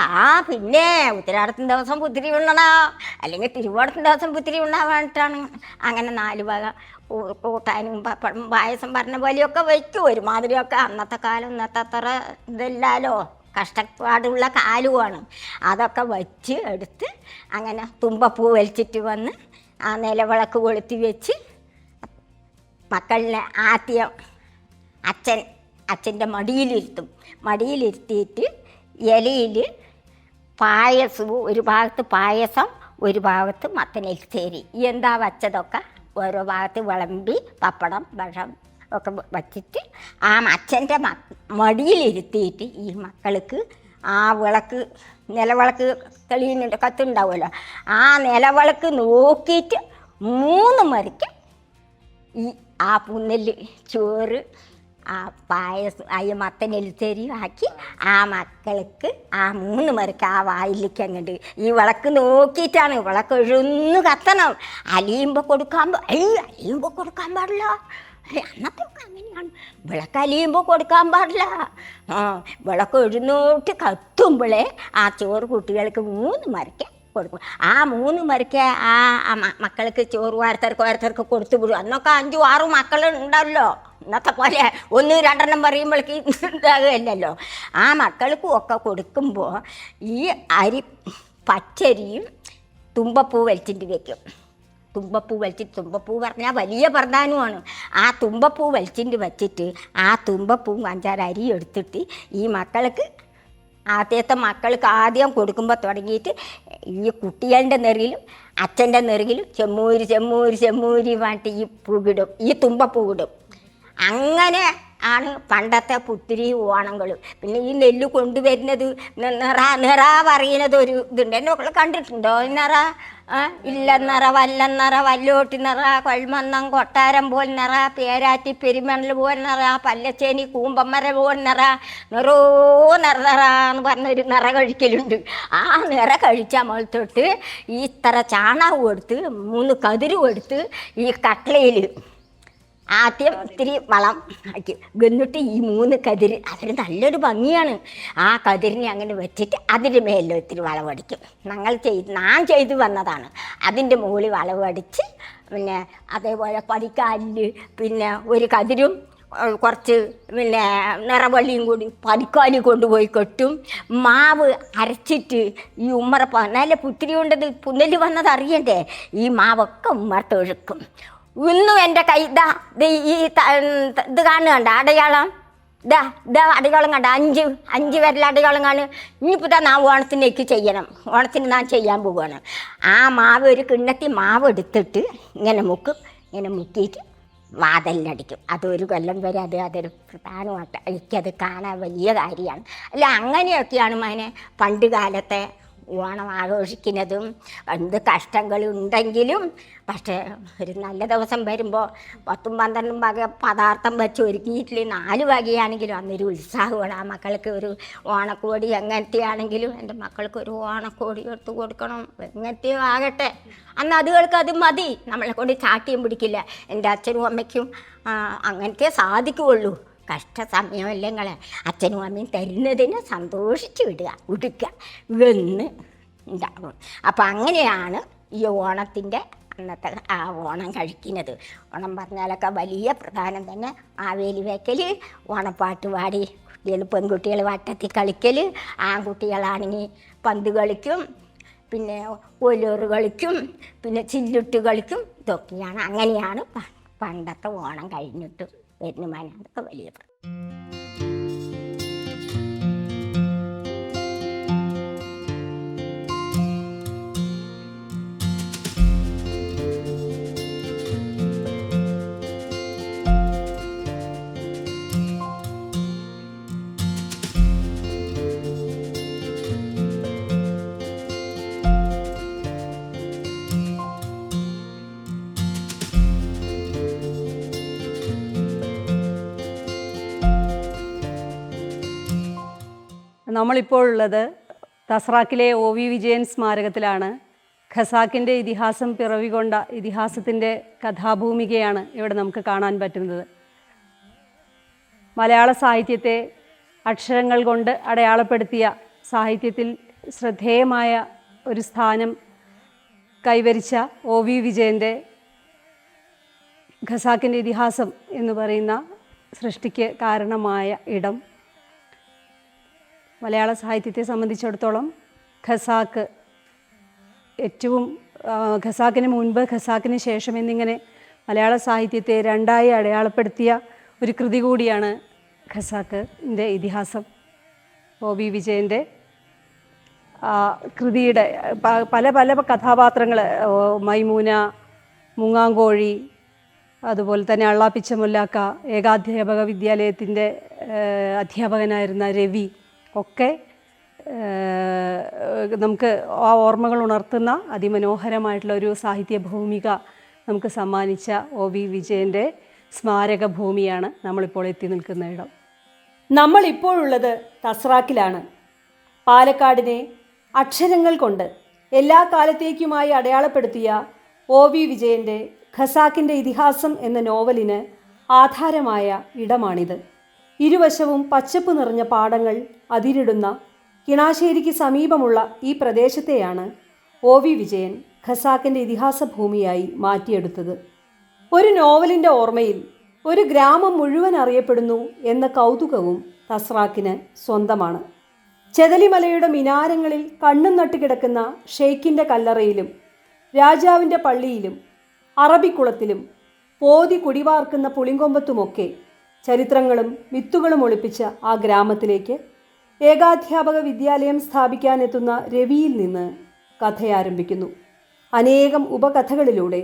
പിന്നെ ഉത്തരാടത്തിൻ്റെ ദിവസം പുത്തിരി ഉണ്ണണോ, അല്ലെങ്കിൽ തിരുവോണത്തിൻ്റെ ദിവസം പുത്തിരി ഉണ്ണാൻ വേണ്ടിയിട്ടാണ്. അങ്ങനെ 4 വക കൂട്ടാനും പപ്പടം പായസം പറഞ്ഞ പോലെയൊക്കെ വയ്ക്കും. ഒരുമാതിരിയൊക്കെ അന്നത്തെ കാലം ഇന്നത്തെ അത്ര ഇതല്ലാലോ, കഷ്ടപ്പാടുള്ള കാലുമാണ്. അതൊക്കെ വച്ച് എടുത്ത് അങ്ങനെ തുമ്പപ്പൂ വലിച്ചിട്ട് വന്ന് ആ നിലവിളക്ക് കൊളുത്തി വെച്ച് മക്കളിനെ ആദ്യം അച്ഛൻ്റെ മടിയിലിരുത്തിയിട്ട് ഇലയിൽ പായസവും ഒരു ഭാഗത്ത് പായസം ഒരു ഭാഗത്ത് മത്തനെൽത്തേരി എന്താ വച്ചതൊക്കെ ഓരോ ഭാഗത്ത് വിളമ്പി പപ്പടം ഭഷം ഒക്കെ വച്ചിട്ട് ആ അച്ഛൻ്റെ മടിയിലിരുത്തിയിട്ട് ഈ മക്കൾക്ക് ആ നിലവിളക്ക് തെളിയുന്നുണ്ട്, കത്തുണ്ടാവുമല്ലോ, ആ നിലവിളക്ക് നോക്കിയിട്ട് 3 മരിക്ക ഈ ആ പുന്നെല്ല് ചോറ് ആ പായസം ആ മത്തനെൽത്തേരി ആക്കി ആ മക്കൾക്ക് ആ 3 മരിക്ക ആ വായിലേക്ക് അങ്ങോട്ട് ഈ വിളക്ക് നോക്കിയിട്ടാണ്. വിളക്ക് എഴുന്ന് കത്തണം. അലിയുമ്പോൾ കൊടുക്കാൻ പാടില്ല. അന്നത്തെ അങ്ങനെയാണ്, വിളക്ക് അലിയുമ്പോൾ കൊടുക്കാൻ പാടില്ല. വിളക്ക് എഴുന്നോട്ട് കത്തുമ്പോഴേ ആ ചോറ് കുട്ടികൾക്ക് 3 മരിക്ക കൊടുക്കും. ആ 3 മരിക്ക ആ മക്കൾക്ക് ചോറ് ഓരോരുത്തർക്ക് കൊടുത്തു വിടും. അന്നൊക്കെ 5 6 മക്കൾ ഉണ്ടാവല്ലോ, ഇന്നത്തെ പോലെ 1 2 പറയുമ്പോഴേക്ക് ഇതാകുമല്ലോ. ആ മക്കൾക്കും ഒക്കെ കൊടുക്കുമ്പോൾ ഈ പച്ചരിയും തുമ്പപ്പൂ വലിച്ചിട്ട് വയ്ക്കും. തുമ്പപ്പൂ പറഞ്ഞാൽ വലിയ പ്രധാനമാണ്. ആ തുമ്പപ്പൂ വലിച്ചിട്ട് വച്ചിട്ട് ആ തുമ്പപ്പൂ 5 അരി എടുത്തിട്ട് ഈ മക്കൾക്ക് ആദ്യത്തെ മക്കൾക്ക് ആദ്യം കൊടുക്കുമ്പോൾ തുടങ്ങിയിട്ട് ഈ കുട്ടികളുടെ നെറുകിലും അച്ഛൻ്റെ നെറുകിലും ചെമ്മൂരി വാട്ടി ഈ പൂവിടും, ഈ തുമ്പപ്പൂവിടും. അങ്ങനെ ആണ് പണ്ടത്തെ പുത്തിരി ഓണങ്ങൾ. പിന്നെ ഈ നെല്ല് കൊണ്ടുവരുന്നത് നിറ പറയുന്നത് ഒരു ഇതുണ്ട്, എന്നെ കണ്ടിട്ടുണ്ടോ? ഇല്ലെന്നറ വല്ലെന്നറ വല്ലോട്ടി നിറ കൊൾമന്നം കൊട്ടാരം പോൽ നിറ പേരാറ്റി പെരുമണൽ പോൽ നിറ പല്ലച്ചേനി കൂമ്പമ്മര പോൽ നിറോ എന്ന് പറഞ്ഞൊരു നിറ കഴിക്കലുണ്ട്. ആ നിറ കഴിച്ചാൽ മുകൾ തൊട്ട് ഈ ഇത്ര ചാണകവും എടുത്ത് 3 കതിരും എടുത്ത് ഈ കട്ട്ലയിൽ ആദ്യം ഇത്തിരി വളം ആക്കി എന്നിട്ട് ഈ 3 കതിര് അതിന് നല്ലൊരു ഭംഗിയാണ്. ആ കതിരിനെ അങ്ങനെ വെച്ചിട്ട് അതിൻ്റെ മേലിൽ ഇത്തിരി വളവടിക്കും. ഞാൻ ചെയ്തു വന്നതാണ്. അതിൻ്റെ മുകളിൽ വളവടിച്ച് പിന്നെ അതേപോലെ പടിക്കാലിൽ പിന്നെ ഒരു കതിരും കുറച്ച് പിന്നെ നിറവള്ളിയും കൂടി പടിക്കാലി കൊണ്ടുപോയി കെട്ടും. മാവ് അരച്ചിട്ട് ഈ നല്ല പുത്തിരി കൊണ്ടത് പുന്നല് വന്നത് അറിയണ്ടേ, ഈ മാവൊക്കെ ഉമ്മർത്തൊഴുക്കും. ഇന്നും എൻ്റെ കൈ ഈ ഇത് കാണുകണ്ട അടയാളം ഇതാ അടികളം കണ്ട 5 വിരൽ അടികളം കാണും. ഇനിയിപ്പോൾ ഞാൻ ഓണത്തിനേക്ക് ചെയ്യണം, ഓണത്തിന് ഞാൻ ചെയ്യാൻ പോവുകയാണ്. ആ മാവ് ഒരു കിണ്ണത്തി മാവ് എടുത്തിട്ട് ഇങ്ങനെ മുക്കിയിട്ട് വാതിലടിക്കും. അതൊരു കൊല്ലം വരെ അതൊരു പ്രധാനമായിട്ട് എനിക്കത് കാണാൻ വലിയ കാര്യമാണ്. അല്ല അങ്ങനെയൊക്കെയാണ് മകനെ പണ്ട് കാലത്തെ ഓണം ആഘോഷിക്കുന്നതും. എന്ത് കഷ്ടങ്ങളുണ്ടെങ്കിലും പക്ഷേ ഒരു നല്ല ദിവസം വരുമ്പോൾ 10-12 വക പദാർത്ഥം വെച്ച് ഒരുക്കിയിട്ടില്ല 4 വകയാണെങ്കിലും അന്നൊരു ഉത്സാഹമാണ്. ആ മക്കൾക്ക് ഒരു ഓണക്കോടി എങ്ങനത്തെ ആണെങ്കിലും എൻ്റെ മക്കൾക്ക് ഒരു ഓണക്കോടി എടുത്ത് കൊടുക്കണം, എങ്ങനത്തെയോ ആകട്ടെ. അന്ന് അതുകൾക്ക് അത് മതി, നമ്മളെ കൊണ്ട് ചാട്ടിയും പിടിക്കില്ല. എൻ്റെ അച്ഛനും അമ്മയ്ക്കും അങ്ങനത്തെ സാധിക്കുകയുള്ളൂ. കഷ്ടസമയമല്ലേ നിങ്ങളെ അച്ഛനും അമ്മയും തരുന്നതിന് സന്തോഷിച്ച് ഉടുക്കുക എന്ന് ഉണ്ടാകും. അപ്പം അങ്ങനെയാണ് ഈ ഓണത്തിൻ്റെ അന്നത്തെ ആ ഓണം കഴിക്കുന്നത്. ഓണം പറഞ്ഞാലൊക്കെ വലിയ പ്രധാനം തന്നെ. മാവേലി വെക്കൽ, ഓണപ്പാട്ട് പാടി പെൺകുട്ടികൾ വട്ടത്തിൽ കളിക്കൽ, ആൺകുട്ടികളാണെങ്കിൽ പന്ത് കളിക്കും, പിന്നെ ഒലൂറ് കളിക്കും, പിന്നെ ചില്ലിട്ട് കളിക്കും. ഇതൊക്കെയാണ് അങ്ങനെയാണ് പണ്ടത്തെ ഓണം കഴിഞ്ഞിട്ട് വരുന്നമാന. അതൊക്കെ വലിയ നമ്മളിപ്പോൾ ഉള്ളത് തസ്രാക്കിലെ OV വിജയൻ സ്മാരകത്തിലാണ്. ഖസാക്കിൻ്റെ ഇതിഹാസം പിറവികൊണ്ട ഇതിഹാസത്തിൻ്റെ കഥാഭൂമികയാണ് ഇവിടെ നമുക്ക് കാണാൻ പറ്റുന്നത്. മലയാള സാഹിത്യത്തെ അക്ഷരങ്ങൾ കൊണ്ട് അടയാളപ്പെടുത്തിയ, സാഹിത്യത്തിൽ ശ്രദ്ധേയമായ ഒരു സ്ഥാനം കൈവരിച്ച OV വിജയൻ്റെ ഖസാക്കിൻ്റെ ഇതിഹാസം എന്ന് പറയുന്ന സൃഷ്ടിക്ക് കാരണമായ ഇടം. മലയാള സാഹിത്യത്തെ സംബന്ധിച്ചിടത്തോളം ഖസാക്ക് ഏറ്റവും, ഖസാക്കിന് മുൻപ് ഖസാക്കിന് ശേഷം എന്നിങ്ങനെ മലയാള സാഹിത്യത്തെ രണ്ടായി അടയാളപ്പെടുത്തിയ ഒരു കൃതി കൂടിയാണ് ഖസാക്കിൻ്റെ ഇതിഹാസം. OV വിജയൻ്റെ കൃതിയുടെ പല പല കഥാപാത്രങ്ങൾ, മൈമൂന, മുങ്ങാങ്കോഴി, അതുപോലെ തന്നെ അള്ളാപ്പിച്ച മുല്ലാക്ക, ഏകാധ്യാപക വിദ്യാലയത്തിൻ്റെ അധ്യാപകനായിരുന്ന രവി ഒക്കെ നമുക്ക് ആ ഓർമ്മകൾ ഉണർത്തുന്ന അതിമനോഹരമായിട്ടുള്ള ഒരു സാഹിത്യ ഭൂമിക നമുക്ക് സമ്മാനിച്ച OV വിജയൻ്റെ സ്മാരക ഭൂമിയാണ് നമ്മളിപ്പോൾ എത്തി നിൽക്കുന്ന ഇടം. നമ്മളിപ്പോഴുള്ളത് തസ്രാക്കിലാണ്. പാലക്കാടിനെ അക്ഷരങ്ങൾ കൊണ്ട് എല്ലാ കാലത്തേക്കുമായി അടയാളപ്പെടുത്തിയ OV വിജയൻ്റെ ഖസാക്കിൻ്റെ ഇതിഹാസം എന്ന നോവലിന് ആധാരമായ ഇടമാണിത്. ഇരുവശവും പച്ചപ്പ് നിറഞ്ഞ പാടങ്ങൾ അതിരിടുന്ന കിണാശ്ശേരിക്ക് സമീപമുള്ള ഈ പ്രദേശത്തെയാണ് OV വിജയൻ ഖസാക്കിൻ്റെ ഇതിഹാസ ഭൂമിയായി മാറ്റിയെടുത്തത്. ഒരു നോവലിൻ്റെ ഓർമ്മയിൽ ഒരു ഗ്രാമം മുഴുവൻ അറിയപ്പെടുന്നു എന്ന കൗതുകവും തസ്രാക്കിന് സ്വന്തമാണ്. ചെതലിമലയുടെ മിനാരങ്ങളിൽ കണ്ണും നട്ടുകിടക്കുന്ന ഷെയ്ഖിൻ്റെ കല്ലറയിലും രാജാവിൻ്റെ പള്ളിയിലും അറബിക്കുളത്തിലും പോതി കുടിവാർക്കുന്ന പുളിങ്കൊമ്പത്തുമൊക്കെ ചരിത്രങ്ങളും മിത്തുകളും ഒളിപ്പിച്ച ആ ഗ്രാമത്തിലേക്ക് ഏകാധ്യാപക വിദ്യാലയം സ്ഥാപിക്കാനെത്തുന്ന രവിയിൽ നിന്ന് കഥയാരംഭിക്കുന്നു. അനേകം ഉപകഥകളിലൂടെ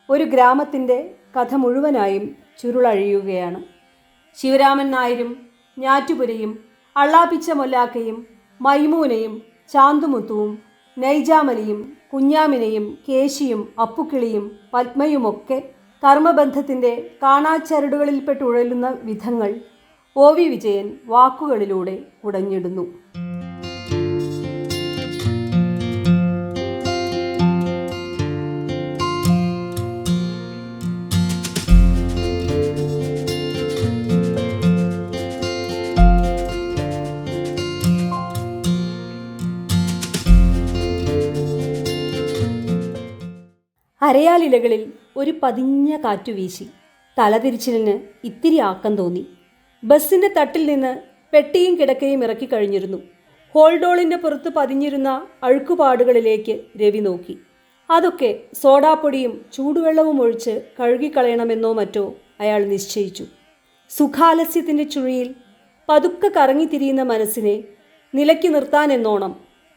ഒരു ഗ്രാമത്തിൻ്റെ കഥ മുഴുവനായും ചുരുളഴിയുകയാണ്. ശിവരാമൻ നായരും ഞാറ്റുപുരയും അള്ളാപ്പിച്ച മൊല്ലാക്കയും മൈമൂനയും ചാന്തുമുത്തുവും നൈജാമലിയും കുഞ്ഞാമിനയും കേശിയും അപ്പുക്കിളിയും പത്മയുമൊക്കെ കർമ്മബന്ധത്തിൻ്റെ കാണാച്ചരടുകളിൽപ്പെട്ടുഴലുന്ന വിധങ്ങൾ OV വിജയൻ വാക്കുകളിലൂടെ ഉടഞ്ഞിടുന്നു. അരയാലിലകളിൽ ഒരു പതിഞ്ഞ കാറ്റുവീശി. തലതിരിച്ചിലിന് ഇത്തിരി ആക്കം തോന്നി. ബസ്സിൻ്റെ തട്ടിൽ നിന്ന് പെട്ടിയും കിടക്കയും ഇറക്കിക്കഴിഞ്ഞിരുന്നു. ഹോൾഡോളിൻ്റെ പുറത്ത് പതിഞ്ഞിരുന്ന അഴുക്കുപാടുകളിലേക്ക് രവി നോക്കി. അതൊക്കെ സോഡാപ്പൊടിയും ചൂടുവെള്ളവും ഒഴിച്ച് കഴുകിക്കളയണമെന്നോ മറ്റോ അയാൾ നിശ്ചയിച്ചു. സുഖാലസ്യത്തിൻ്റെ ചുഴിയിൽ പതുക്കെ കറങ്ങിത്തിരിയുന്ന മനസ്സിനെ നിലയ്ക്ക് നിർത്താനെന്നോണം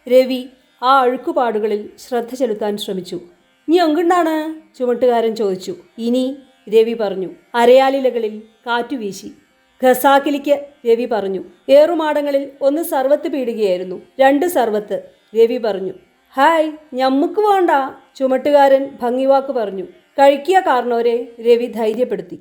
രവി ആ അഴുക്കുപാടുകളിൽ ശ്രദ്ധ ചെലുത്താൻ ശ്രമിച്ചു. "നീ എങ്കുണ്ടാണ്?" ചുമട്ടുകാരൻ ചോദിച്ചു. "ഇനി," രവി പറഞ്ഞു. അരയാലിലകളിൽ കാറ്റുവീശി. ഖസാക്കിലിക്ക്, രവി പറഞ്ഞു. ഏറുമാടങ്ങളിൽ ഒന്ന് സർവത്ത് പീടുകയായിരുന്നു. 2 സർവത്ത്, രവി പറഞ്ഞു. "ഹായ്, ഞമ്മുക്ക് വേണ്ട," ചുമട്ടുകാരൻ ഭംഗിവാക്ക് പറഞ്ഞു. "കഴിക്കുക കാരണവരെ," രവി ധൈര്യപ്പെടുത്തി.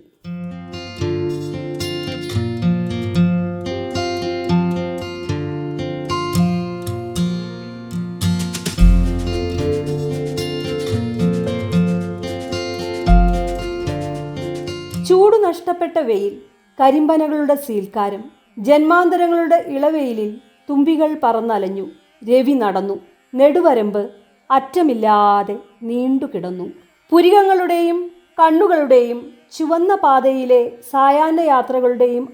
ചൂടു നഷ്ടപ്പെട്ട വെയിൽ, കരിമ്പനകളുടെ സീൽക്കാരം, ജന്മാന്തരങ്ങളുടെ ഇളവെയിലിൽ തുമ്പികൾ പറന്നലഞ്ഞു. രവി നടന്നു. നെടുവരമ്പ് അറ്റമില്ലാതെ നീണ്ടുകിടന്നു. പുരികങ്ങളുടെയും കണ്ണുകളുടെയും ചുവന്ന പാതയിലെ സായാഹ്ന യാത്രകളുടെയും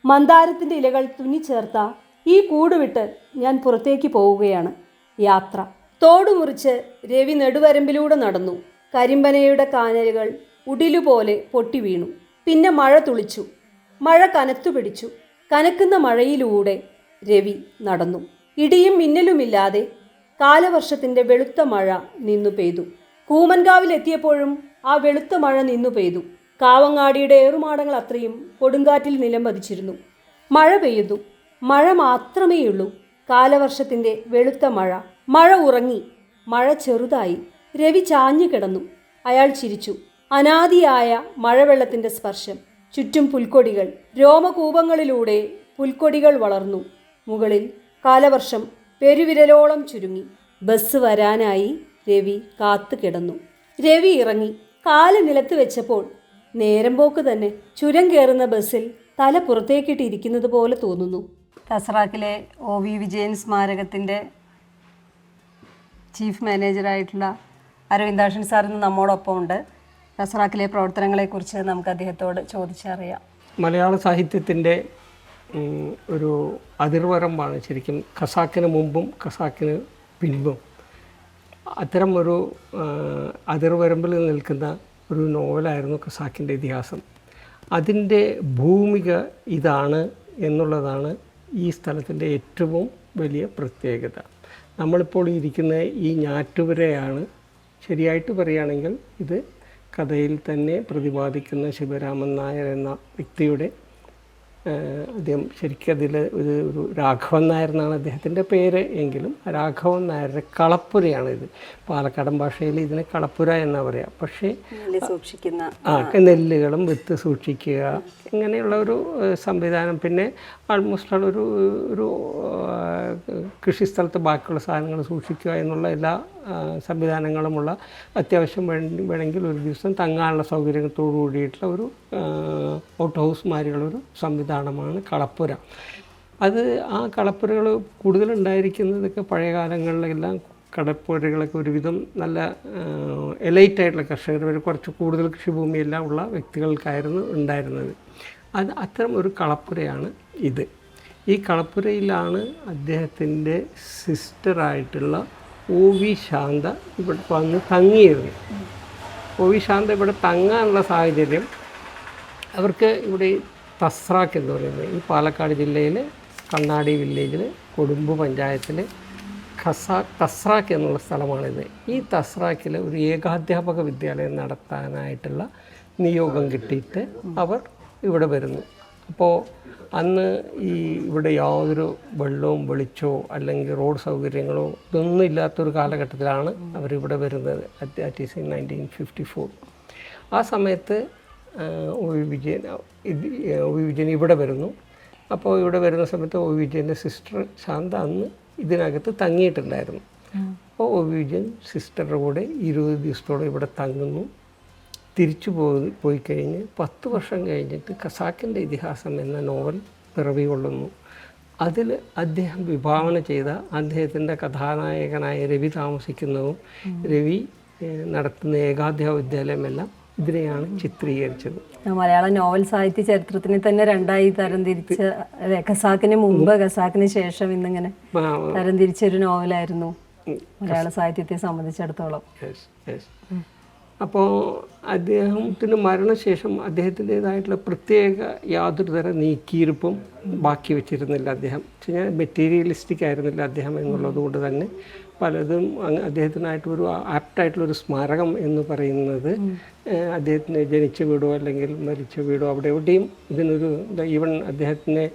മന്ദാരത്തിൻ്റെ ഇലകൾ തുന്നിച്ചേർത്ത ഈ കൂടുവിട്ട് ഞാൻ പുറത്തേക്ക് പോവുകയാണ്. യാത്ര. തോടുമുറിച്ച് രവി നെടുവരമ്പിലൂടെ നടന്നു. കരിമ്പനയുടെ കാനലുകൾ ഉടിലുപോലെ പൊട്ടി വീണു. പിന്നെ മഴ തുളിച്ചു. മഴ കനത്തു പിടിച്ചു. കനക്കുന്ന മഴയിലൂടെ രവി നടന്നു. ഇടിയും മിന്നലുമില്ലാതെ കാലവർഷത്തിൻ്റെ വെളുത്ത മഴ നിന്നു പെയ്തു. കൂമൻകാവിലെത്തിയപ്പോഴും ആ വെളുത്ത മഴ നിന്നു പെയ്തു. കാവങ്ങാടിയുടെ ഏറുമാടങ്ങൾ അത്രയും കൊടുങ്കാറ്റിൽ നിലം പതിച്ചിരുന്നു. മഴ പെയ്യുന്നു. മഴ മാത്രമേയുള്ളൂ. കാലവർഷത്തിൻ്റെ വെളുത്ത മഴ. മഴ ഉറങ്ങി. മഴ ചെറുതായി. രവി ചാഞ്ഞു കിടന്നു. അയാൾ ചിരിച്ചു. അനാദിയായ മഴവെള്ളത്തിൻ്റെ സ്പർശം. ചുറ്റും പുൽക്കൊടികൾ. രോമകൂപങ്ങളിലൂടെ പുൽക്കൊടികൾ വളർന്നു. മുകളിൽ കാലവർഷം പെരുവിരലോളം ചുരുങ്ങി. ബസ് വരാനായി രവി കാത്തു കിടന്നു. രവി ഇറങ്ങി. കാല് നിലത്ത് വെച്ചപ്പോൾ നേരം പോക്ക് തന്നെ. ചുരം കയറുന്ന ബസ്സിൽ തല പുറത്തേക്കിട്ട് ഇരിക്കുന്നത് പോലെ തോന്നുന്നു. തസ്രാക്കിലെ OV വിജയൻ സ്മാരകത്തിൻ്റെ ചീഫ് മാനേജറായിട്ടുള്ള അരവിന്ദാക്ഷൻ സാർ ഇന്ന് നമ്മോടൊപ്പം ഉണ്ട്. തസ്രാക്കിലെ പ്രവർത്തനങ്ങളെക്കുറിച്ച് നമുക്ക് അദ്ദേഹത്തോട് ചോദിച്ചറിയാം. മലയാള സാഹിത്യത്തിൻ്റെ ഒരു അതിർവരമ്പാണ് ശരിക്കും ഖസാക്കിന് മുമ്പും ഖസാക്കിന് പിൻപും. അത്തരം ഒരു അതിർവരമ്പിൽ നിൽക്കുന്ന ഒരു നോവലായിരുന്നു ഖസാക്കിൻ്റെ ഇതിഹാസം. അതിൻ്റെ ഭൂമിക ഇതാണ് എന്നുള്ളതാണ് ഈ സ്ഥലത്തിൻ്റെ ഏറ്റവും വലിയ പ്രത്യേകത. നമ്മളിപ്പോൾ ഇരിക്കുന്ന ഈ ഞാറ്റുപുരയാണ് ശരിയായിട്ട് പറയുകയാണെങ്കിൽ ഇത് കഥയിൽ തന്നെ പ്രതിപാദിക്കുന്ന ശിവരാമൻ നായർ എന്ന വ്യക്തിയുടെ അദ്ദേഹം ശരിക്കും അതിൽ ഒരു രാഘവൻ നായർ എന്നാണ് അദ്ദേഹത്തിൻ്റെ പേര് എങ്കിലും രാഘവൻ നായരുടെ കളപ്പുരയാണ് ഇത്. പാലക്കാടൻ ഭാഷയിൽ ഇതിനെ കളപ്പുര എന്നാണ് പറയുക. പക്ഷേ നെല്ലുകളും വിത്ത് സൂക്ഷിക്കുക ഇങ്ങനെയുള്ള ഒരു സംവിധാനം, പിന്നെ ആൾമോസ്റ്റ് ഒരു കൃഷിസ്ഥലത്ത് ബാക്കിയുള്ള സാധനങ്ങൾ സൂക്ഷിക്കുക എന്നുള്ള എല്ലാ സംവിധാനങ്ങളുമുള്ള അത്യാവശ്യം വേണമെങ്കിൽ ഒരു ദിവസം തങ്ങാനുള്ള സൗകര്യത്തോടു കൂടിയിട്ടുള്ള ഒരു ഔട്ട് ഹൗസ് മാതിരിയുള്ളൊരു സംവിധാനമാണ് കളപ്പുര. അത് ആ കളപ്പുരകൾ കൂടുതലുണ്ടായിരിക്കുന്നതൊക്കെ പഴയ കാലങ്ങളിലെല്ലാം കളപ്പുരകളൊക്കെ ഒരുവിധം നല്ല എലൈറ്റായിട്ടുള്ള കർഷകർ, കുറച്ച് കൂടുതൽ കൃഷിഭൂമിയെല്ലാം ഉള്ള വ്യക്തികൾക്കായിരുന്നു ഉണ്ടായിരുന്നത്. അത്തരം ഒരു കളപ്പുരയാണ് ഇത്. ഈ കളപ്പുരയിലാണ് അദ്ദേഹത്തിൻ്റെ സിസ്റ്ററായിട്ടുള്ള OV ശാന്ത ഇവിടെ വന്ന് തങ്ങിയിരുന്നു. OV ശാന്ത ഇവിടെ തങ്ങാനുള്ള സാഹചര്യം അവർക്ക് ഇവിടെ തസ്രാക്ക് എന്ന് പറയുന്നത് ഈ പാലക്കാട് ജില്ലയിലെ കണ്ണാടി വില്ലേജിൽ കൊടുമ്പ് പഞ്ചായത്തിലെ തസ്രാക്ക് എന്നുള്ള സ്ഥലമാണിത്. ഈ തസ്രാക്കിൽ ഒരു ഏകാധ്യാപക വിദ്യാലയം നടത്താനായിട്ടുള്ള നിയോഗം കിട്ടിയിട്ട് അവർ ഇവിടെ വരുന്നു. അപ്പോൾ അന്ന് ഇവിടെ യാതൊരു വെള്ളവും വെളിച്ചമോ അല്ലെങ്കിൽ റോഡ് സൗകര്യങ്ങളോ ഇതൊന്നും ഇല്ലാത്തൊരു കാലഘട്ടത്തിലാണ് അവരിവിടെ വരുന്നത്. That is in 1954. ആ സമയത്ത് OV വിജയൻ ഇവിടെ വരുന്നു. അപ്പോൾ ഇവിടെ വരുന്ന സമയത്ത് OV വിജയൻ്റെ സിസ്റ്റർ ശാന്ത അന്ന് ഇതിനകത്ത് തങ്ങിയിട്ടുണ്ടായിരുന്നു. അപ്പോൾ OV വിജയൻ സിസ്റ്ററുടെ കൂടെ 20 ദിവസത്തോളം ഇവിടെ തങ്ങുന്നു. തിരിച്ചു പോയി കഴിഞ്ഞ് 10 വർഷം കഴിഞ്ഞിട്ട് ഖസാക്കിൻ്റെ ഇതിഹാസം എന്ന നോവൽ പിറവി കൊള്ളുന്നു. അതിൽ അദ്ദേഹം വിഭാവന ചെയ്ത അദ്ദേഹത്തിൻ്റെ കഥാനായകനായ രവി താമസിക്കുന്നതും രവി നടത്തുന്ന ഏകാധ്യാപക വിദ്യാലയമെല്ലാം ഇതിനെയാണ് ചിത്രീകരിച്ചത്. മലയാള നോവൽ സാഹിത്യ ചരിത്രത്തിനെ തന്നെ രണ്ടായി തരംതിരിച്ച്, ഖസാക്കിന് മുമ്പ് ഖസാക്കിന് ശേഷം എന്നിങ്ങനെ തരംതിരിച്ചൊരു നോവലായിരുന്നു മലയാള സാഹിത്യത്തെ സംബന്ധിച്ചിടത്തോളം. അപ്പോൾ അദ്ദേഹത്തിന് മരണശേഷം അദ്ദേഹത്തിൻ്റേതായിട്ടുള്ള പ്രത്യേക യാതൊരു തരം നീക്കിയിരിപ്പും ബാക്കി വെച്ചിരുന്നില്ല അദ്ദേഹം. വെച്ചാൽ മെറ്റീരിയലിസ്റ്റിക് ആയിരുന്നില്ല അദ്ദേഹം എന്നുള്ളത് കൊണ്ട് തന്നെ പലതും അദ്ദേഹത്തിനായിട്ടൊരു ആപ്റ്റായിട്ടുള്ളൊരു സ്മാരകം എന്ന് പറയുന്നത് അദ്ദേഹത്തിന് ജനിച്ച വീടോ അല്ലെങ്കിൽ മരിച്ച വീടോ അവിടെ എവിടെയും ഇതിനൊരു ഈവൻ അദ്ദേഹത്തിനെ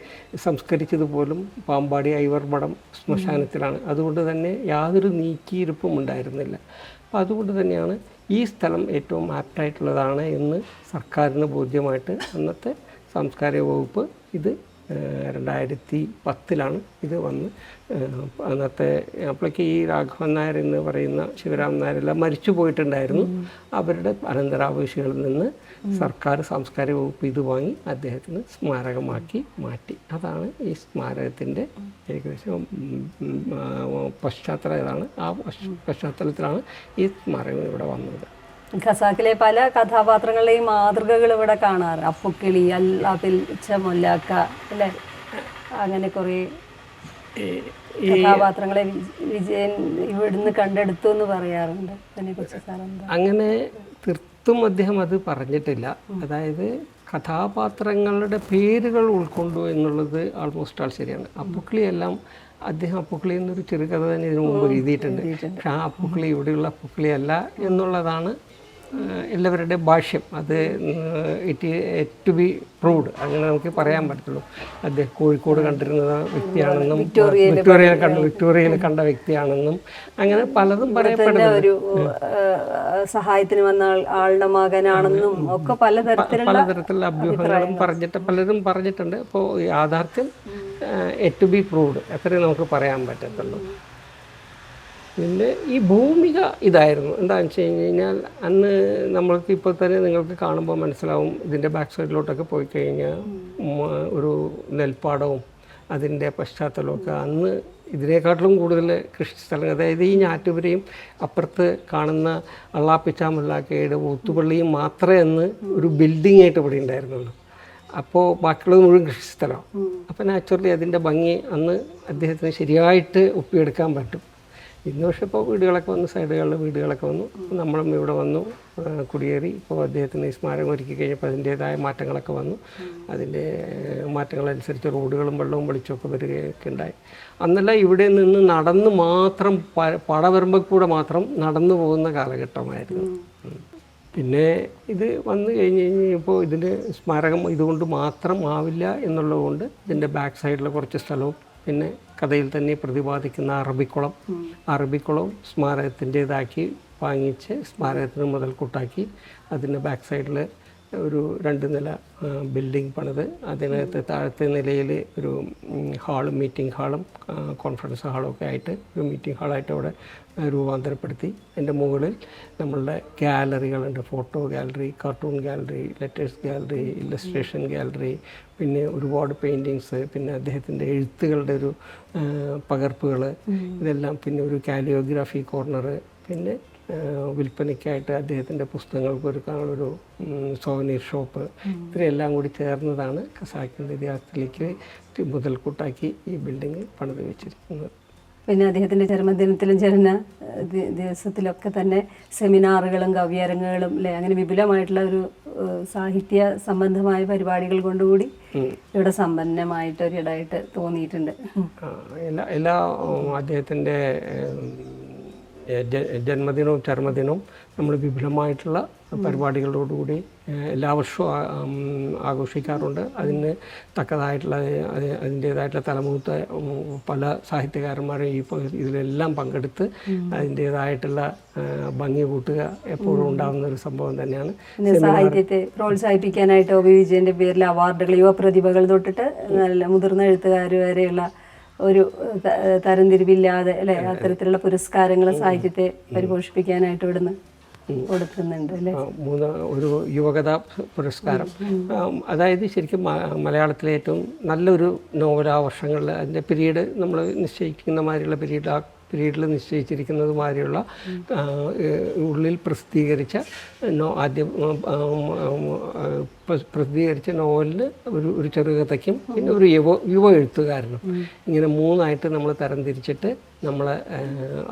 സംസ്കരിച്ചതുപോലും പാമ്പാടി ഐവർമഠം ശ്മശാനത്തിലാണ്. അതുകൊണ്ട് തന്നെ യാതൊരു നീക്കിയിരിപ്പും ഉണ്ടായിരുന്നില്ല. അപ്പോൾ അതുകൊണ്ട് തന്നെയാണ് ഈ സ്ഥലം ഏറ്റവും ആപ്റ്റായിട്ടുള്ളതാണ് എന്ന് സർക്കാരിന് ബോധ്യമായിട്ട് അന്നത്തെ സാംസ്കാരിക വകുപ്പ് ഇത് 2010 ഇത് വന്ന് അന്നത്തെ അപ്പോഴേക്ക് ഈ രാഘവൻ നായർ എന്ന് പറയുന്ന ശിവരാമൻ നായരെല്ലാം മരിച്ചു പോയിട്ടുണ്ടായിരുന്നു. അവരുടെ അനന്തരാവകാശികളിൽ നിന്ന് സർക്കാർ സാംസ്കാരിക വകുപ്പ് ഇത് വാങ്ങി അദ്ദേഹത്തിന് സ്മാരകമാക്കി മാറ്റി. അതാണ് ഈ സ്മാരകത്തിൻ്റെ ഏകദേശം പശ്ചാത്തലം. ഇതാണ് ആ പശ്ചാത്തലത്തിലാണ് ഈ സ്മാരകം ഇവിടെ വന്നത്. ഖസാക്കിലെ പല കഥാപാത്രങ്ങളുടെയും മാതൃകകൾ ഇവിടെ കാണാറ്. അപ്പുക്കിളി, അല്ലാപ്പിൽ മുല്ലാക്ക, അല്ലേ? അങ്ങനെ കുറേ കഥാപാത്രങ്ങളെ വിജയൻ ഇവിടുന്ന് കണ്ടെടുത്തു എന്ന് പറയാറുണ്ട്. അതിനെക്കുറിച്ച് സാറെന്താ? അങ്ങനെ തീർത്തും അദ്ദേഹം അത് പറഞ്ഞിട്ടില്ല. അതായത് കഥാപാത്രങ്ങളുടെ പേരുകൾ ഉൾക്കൊണ്ടു എന്നുള്ളത് ആൾമോസ്റ്റ് ആൾ ശരിയാണ്. അപ്പുക്കിളി എല്ലാം അദ്ദേഹം അപ്പുക്കിളി എന്നൊരു ചെറുകഥ തന്നെ ഇതിനു മുമ്പ് എഴുതിയിട്ടുണ്ട്. പക്ഷെ ആ അപ്പുക്കിളി ഇവിടെയുള്ള അപ്പുക്കിളി അല്ല എന്നുള്ളതാണ് എല്ലാവരുടെ ഭാഷ്യം. അത് ടു ബി പ്രൂവ്ഡ്, അങ്ങനെ നമുക്ക് പറയാൻ പറ്റുള്ളൂ. അദ്ദേഹം കോഴിക്കോട് കണ്ടിരുന്ന വ്യക്തിയാണെന്നും വിക്ടോറിയയിൽ കണ്ട വ്യക്തിയാണെന്നും അങ്ങനെ പലതും പറയപ്പെടുന്നു. ഒരു സഹായത്തിന് വന്ന ആളുടെ മകനാണെന്നും ഒക്കെ പലതരത്തിലുള്ള അഭ്യൂഹങ്ങളും പലരും പറഞ്ഞിട്ടുണ്ട്. അപ്പോൾ യാഥാർത്ഥ്യം ടു ബി പ്രൂവ്ഡ് അത്രയും നമുക്ക് പറയാൻ പറ്റത്തുള്ളൂ. പിന്നെ ഈ ഭൂമിക ഇതായിരുന്നു. എന്താണെന്ന് വെച്ച് കഴിഞ്ഞാൽ അന്ന് നമ്മൾക്ക് ഇപ്പോൾ തന്നെ നിങ്ങൾക്ക് കാണുമ്പോൾ മനസ്സിലാവും, ഇതിൻ്റെ ബാക്ക് സൈഡിലോട്ടൊക്കെ പോയി കഴിഞ്ഞാൽ ഒരു നെൽപ്പാടവും അതിൻ്റെ പശ്ചാത്തലമൊക്കെ അന്ന് ഇതിനേക്കാട്ടിലും കൂടുതൽ കൃഷിസ്ഥലം, അതായത് ഈ ഞാറ്റുപുരയും അപ്പുറത്ത് കാണുന്ന അള്ളാപ്പിച്ചാമുല്ലാക്കയുടെ ഒത്തുപള്ളിയും മാത്രമേ അന്ന് ഒരു ബിൽഡിംഗ് ആയിട്ട് ഇവിടെ ഉണ്ടായിരുന്നുള്ളൂ. അപ്പോൾ ബാക്കിയുള്ളത് മുഴുവൻ കൃഷിസ്ഥലമാണ്. അപ്പോൾ നാച്ചുറലി അതിൻ്റെ ഭംഗി അന്ന് അദ്ദേഹത്തിന് ശരിയായിട്ട് ഒപ്പിയെടുക്കാൻ പറ്റും. ഇന്ന് പക്ഷേ ഇപ്പോൾ വീടുകളൊക്കെ വന്നു, സൈഡുകളിൽ വീടുകളൊക്കെ വന്നു, നമ്മളും ഇവിടെ വന്നു കുടിയേറി. ഇപ്പോൾ അദ്ദേഹത്തിന് സ്മാരകം ഒരുക്കി കഴിഞ്ഞപ്പോൾ അതിൻ്റേതായ മാറ്റങ്ങളൊക്കെ വന്നു. അതിൻ്റെ മാറ്റങ്ങളനുസരിച്ച് റോഡുകളും വെള്ളവും വെളിച്ചമൊക്കെ വരികയൊക്കെ ഉണ്ടായി. അന്നെല്ലാം ഇവിടെ നിന്ന് നടന്ന് മാത്രം പടവരമ്പ് കൂടെ മാത്രം നടന്നു പോകുന്ന കാലഘട്ടമായിരുന്നു. പിന്നെ ഇത് വന്നു കഴിഞ്ഞപ്പോൾ ഇതിൻ്റെ സ്മാരകം ഇതുകൊണ്ട് മാത്രം ആവില്ല എന്നുള്ളതുകൊണ്ട് ഇതിൻ്റെ ബാക്ക് സൈഡിൽ കുറച്ച് സ്ഥലവും പിന്നെ കഥയിൽ തന്നെ പ്രതിപാദിക്കുന്ന അറബിക്കുളം സ്മാരകത്തിൻ്റേതാക്കി വാങ്ങിച്ച് സ്മാരകത്തിന് മുതൽക്കൂട്ടാക്കി അതിൻ്റെ ബാക്ക് സൈഡിൽ ഒരു 2 നില ബിൽഡിംഗ് പണിത് അതിനകത്ത് താഴത്തെ നിലയിൽ ഒരു ഹാളും മീറ്റിംഗ് ഹാളും കോൺഫറൻസ് ഹാളും ഒക്കെ ആയിട്ട് ഒരു മീറ്റിംഗ് ഹാളായിട്ട് അവിടെ രൂപാന്തരപ്പെടുത്തി. അതിൻ്റെ മുകളിൽ നമ്മളുടെ ഗാലറികളുണ്ട്, photo gallery, cartoon gallery, letters gallery, illustration gallery, പിന്നെ ഒരുപാട് പെയിൻറ്റിങ്സ്, പിന്നെ അദ്ദേഹത്തിൻ്റെ എഴുത്തുകളുടെ ഒരു പകർപ്പുകൾ, ഇതെല്ലാം, പിന്നെ ഒരു കാലിയോഗ്രാഫി കോർണർ, പിന്നെ വിൽപ്പനയ്ക്കായിട്ട് അദ്ദേഹത്തിൻ്റെ പുസ്തകങ്ങൾക്ക് ഒരുക്കാനുള്ളൊരു സോവനീർ ഷോപ്പ്, ഇത്രയെല്ലാം കൂടി ചേർന്നതാണ് ഖസാക്കിൻ്റെ ഇതിഹാസത്തിലേക്ക് മുതൽക്കൂട്ടാക്കി ഈ ബിൽഡിങ് പണിത് വെച്ചിരിക്കുന്നത്. പിന്നെ അദ്ദേഹത്തിൻ്റെ ജന്മദിനത്തിലും ദിവസത്തിലൊക്കെ തന്നെ സെമിനാറുകളും കവിയരങ്ങുകളും അല്ലെ, അങ്ങനെ വിപുലമായിട്ടുള്ള ഒരു സാഹിത്യ സംബന്ധമായ പരിപാടികൾ കൊണ്ടുകൂടി ഇവിടെ സമ്പന്നമായിട്ടൊരിടായിട്ട് തോന്നിയിട്ടുണ്ട്. എല്ലാ അദ്ദേഹത്തിൻ്റെ ജന്മദിനവും ചർമ്മദിനവും നമ്മൾ വിപുലമായിട്ടുള്ള പരിപാടികളോടുകൂടി എല്ലാ വർഷവും ആഘോഷിക്കാറുണ്ട്. അതിന് തക്കതായിട്ടുള്ള അതിൻ്റേതായിട്ടുള്ള തലമൂത്ത പല സാഹിത്യകാരന്മാരും ഇതിലെല്ലാം പങ്കെടുത്ത് അതിൻ്റേതായിട്ടുള്ള ഭംഗി കൂട്ടുക എപ്പോഴും ഉണ്ടാകുന്ന ഒരു സംഭവം തന്നെയാണ്. സാഹിത്യത്തെ പ്രോത്സാഹിപ്പിക്കാനായിട്ട് ഒ.വി. വിജയൻ്റെ പേരിൽ അവാർഡുകൾ, യുവ പ്രതിഭകൾ തൊട്ടിട്ട് നല്ല മുതിർന്ന എഴുത്തുകാർ വരെയുള്ള ഒരു തരംതിരിവില്ലാതെ അല്ലെ അത്തരത്തിലുള്ള പുരസ്കാരങ്ങൾ സാഹിത്യത്തെ പരിപോഷിപ്പിക്കാനായിട്ട് ഇവിടുന്ന് കൊടുക്കുന്നുണ്ട് അല്ലേ. ഒരു യുവകഥാ പുരസ്കാരം, അതായത് ശരിക്കും മലയാളത്തിലെ ഏറ്റവും നല്ലൊരു നോവൽ ആ വർഷങ്ങളിൽ അതിൻ്റെ പീരീഡ് നമ്മൾ നിശ്ചയിക്കുന്ന മാതിരിയുള്ള പീരീഡ്, ആ പീരീഡിൽ നിശ്ചയിച്ചിരിക്കുന്നതുമാതിരിയുള്ള ഉള്ളിൽ പ്രസിദ്ധീകരിച്ച ആദ്യം പ്രസിദ്ധീകരിച്ച നോവലിന് ഒരു ചെറുകഥയ്ക്കും പിന്നെ ഒരു യുവ എഴുത്തുകാരനും ഇങ്ങനെ 3ആയിട്ട് നമ്മൾ തരംതിരിച്ചിട്ട് നമ്മൾ